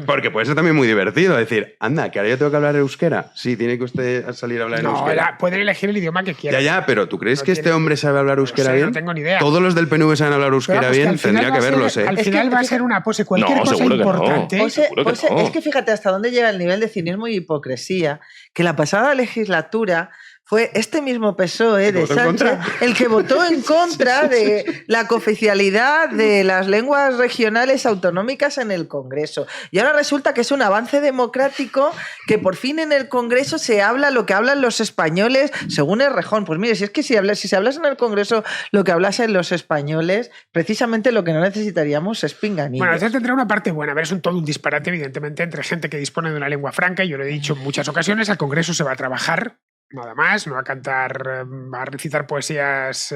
Porque puede ser también muy divertido decir, anda, que ahora yo tengo que hablar euskera. Sí, tiene que usted salir a hablar en No, euskera. pueden elegir el idioma que quieran. Ya, pero ¿tú crees No que este tiene- hombre sabe hablar euskera sé, bien? no tengo ni idea. Todos los del PNV saben hablar Pero euskera vamos, que bien, al final tendría va que a ser- verlos, ¿eh? Al Es final que- va a ser una pose. Cualquier No, cosa seguro que no. importante. Seguro que no. Es que fíjate hasta dónde llega el nivel de cinismo y hipocresía, que la pasada legislatura fue este mismo PSOE de votó en Sánchez contra. el que votó en contra de la cooficialidad de las lenguas regionales autonómicas en el Congreso. Y ahora resulta que es un avance democrático que por fin en el Congreso se habla lo que hablan los españoles, según Errejón. Pues mire, si es que si se hablas en el Congreso lo que hablasen los españoles, precisamente lo que no necesitaríamos es pinganillos. Bueno, esto tendrá una parte buena. A ver, es todo un disparate, evidentemente, entre gente que dispone de una lengua franca. Y yo lo he dicho en muchas ocasiones, al Congreso se va a trabajar. Nada más, no a cantar, a recitar poesías,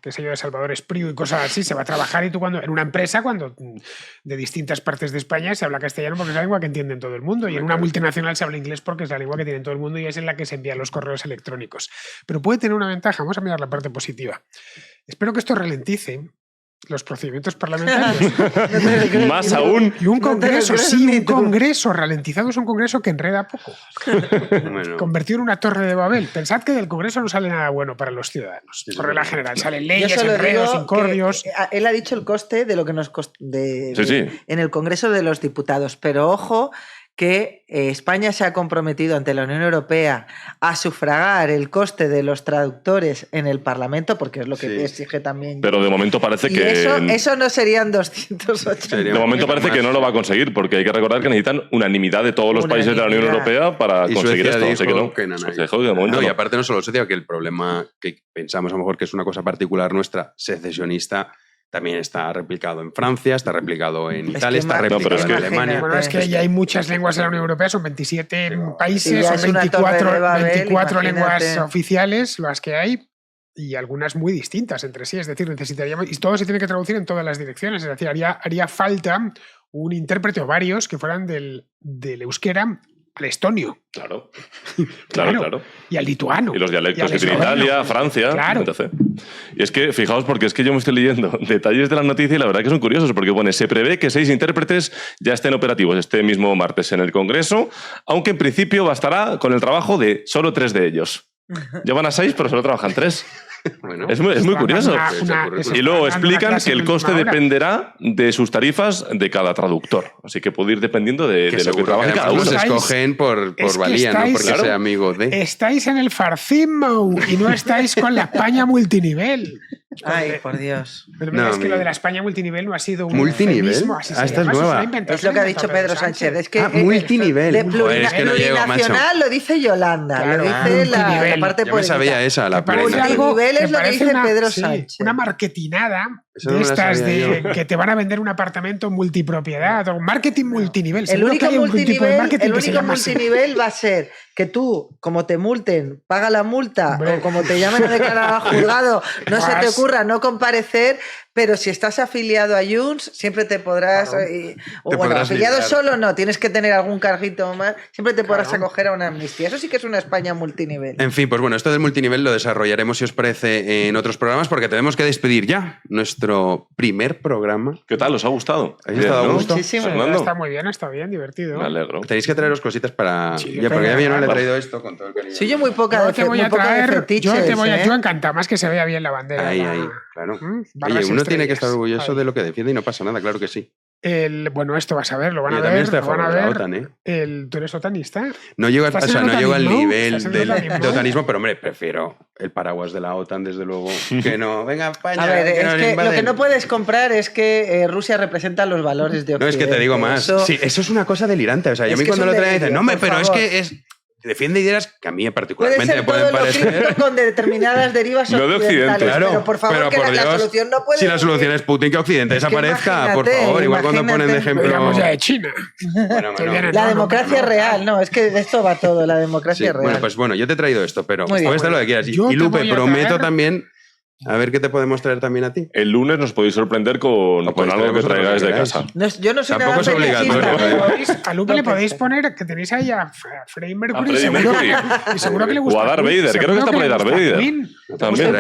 qué sé yo, de Salvador Espriu y cosas así, se va a trabajar y tú cuando en una empresa, cuando de distintas partes de España se habla castellano porque es la lengua que entienden todo el mundo y en una multinacional se habla inglés porque es la lengua que tiene todo el mundo y es en la que se envían los correos electrónicos. Pero puede tener una ventaja, vamos a mirar la parte positiva. Espero que esto ralentice los procedimientos parlamentarios. Más aún. Y un No te lo congreso, crees sí, ni un tú. congreso ralentizado es un congreso que enreda poco. Bueno, Convertido en una torre de Babel. Pensad que del Congreso no sale nada bueno para los ciudadanos. Por regla general, salen Yo leyes, solo enredos, digo incordios. que, él ha dicho el coste de lo que nos costó Sí. en el Congreso de los Diputados, pero ojo que España se ha comprometido ante la Unión Europea a sufragar el coste de los traductores en el Parlamento, porque es lo que Sí. exige también. Pero de momento parece y que. eso no serían 280. Sería De momento un poquito parece que más. no lo va a conseguir, porque hay que recordar que necesitan unanimidad de todos los países de la Unión Unanimidad. Europea para Y conseguir Suecia esto. Así que dijo no. que no, Suecia dijo que de momento No, y no. aparte no solo Suecia, que el problema que pensamos a lo mejor que es una cosa particular nuestra, secesionista, también está replicado en Francia, está replicado en Es Italia, que está más- replicado No, pero es en que- Alemania. Bueno, es que ya hay muchas lenguas en la Unión Europea, son 27 países, ya son es una 24, torre de Babel, 24 lenguas imagínate. oficiales las que hay y algunas muy distintas entre sí. Es decir, necesitaríamos, y todo se tiene que traducir en todas las direcciones, es decir, haría falta un intérprete o varios que fueran del euskera al estonio. Claro. Y al lituano. Y los dialectos que tiene Italia, Francia, etc. Y es que, fijaos, porque es que yo me estoy leyendo detalles de la noticia y la verdad que son curiosos, porque bueno, se prevé que 6 intérpretes ya estén operativos este mismo martes en el Congreso, aunque en principio bastará con el trabajo de solo 3 de ellos. Llevan a 6, pero solo trabajan 3. Bueno, es muy curioso. Y luego explican que el coste dependerá de sus tarifas de cada traductor. Así que puede ir dependiendo de lo que trabaje cada uno. Los escogen por valía, no porque sea amigo de... Estáis en el Farcimo y no estáis con la España multinivel. Ay, por Dios. Pero no, es que lo de la España multinivel no ha sido un ¿multinivel? Esta es nueva. Es lo que ha dicho Pedro Sánchez. Es que multinivel. Es que no llego, macho. Lo dice Yolanda, lo dice la parte política. Yo me sabía esa, la multinivel es lo que dice Pedro Sánchez. Una marketinada de estas que te van a vender un apartamento multipropiedad o marketing multinivel. El único multinivel va a ser que tú, como te multen, paga la multa, o como te llamen a declarar al juzgado, no se te ocurra no comparecer, pero si estás afiliado a Junts, siempre te podrás... afiliado solo no, tienes que tener algún carguito más, siempre te podrás acoger a una amnistía. Eso sí que es una España multinivel. En fin, pues bueno, esto del multinivel lo desarrollaremos, si os parece, en otros programas, porque tenemos que despedir ya nuestro primer programa. ¿Qué tal? ¿Os ha gustado? ¿Habéis estado a gusto? Muchísimo. Está muy bien, está bien, divertido. Me alegro. Tenéis que traeros cositas para... porque ya no le he traído esto con todo el cariño. Soy yo muy poca de fetiches. Yo encantado, más que se vea bien la bandera. Ahí, claro. Oye, uno tiene que estar orgulloso de lo que defiende y no pasa nada, claro que sí. Bueno, esto vas a ver, lo van a ver. También estoy a favor de la OTAN, ¿Tú eres otanista? No llego al nivel de otanismo, pero hombre, prefiero el paraguas de la OTAN, desde luego, que no. Venga, España. A ver, es que lo que no puedes comprar es que Rusia representa los valores de Occidente. No, es que te digo más. Sí, eso es una cosa delirante. O sea, yo a mí cuando lo traen dicen, no, pero es que es... Defiende ideas que a mí particularmente me pueden parecer... con determinadas derivas no de Occidente, claro, pero por favor, por la solución no puede... Si la solución es Putin, que Occidente desaparezca, por favor. Igual cuando ponen de ejemplo... ya de China. La democracia real, no, es que de esto va todo, la democracia real. Bueno, pues yo te he traído esto, pero puedes estar lo que quieras. Y Lupe, prometo también... A ver qué te podemos traer también a ti. El lunes nos podéis sorprender con algo que traigáis de casa. Yo no soy Tampoco nada obligatorio. A Lupe le podéis poner que tenéis ahí a Freddie Mercury. Y seguro que le gusta. O a Darth Vader. Creo que está por ahí Darth Vader. También.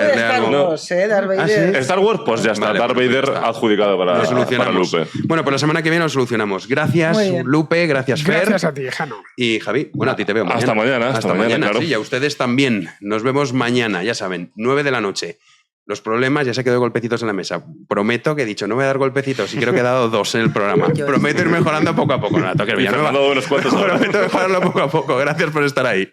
Star Wars, pues ya está. Darth Vader adjudicado para Lupe. Bueno, pues la semana que viene lo solucionamos. Gracias, Lupe. Gracias, Fer. Gracias a ti, Jano. Y Javi, bueno, a ti te veo mañana. Hasta mañana. Hasta mañana, sí. Y a ustedes también. Nos vemos mañana, ya saben, 9 de la noche. Los problemas, ya se quedó golpecitos en la mesa. Prometo que he dicho, no voy a dar golpecitos, y creo que he dado 2 en el programa. Prometo ir mejorando poco a poco. No, Prometo mejorarlo poco a poco. Gracias por estar ahí.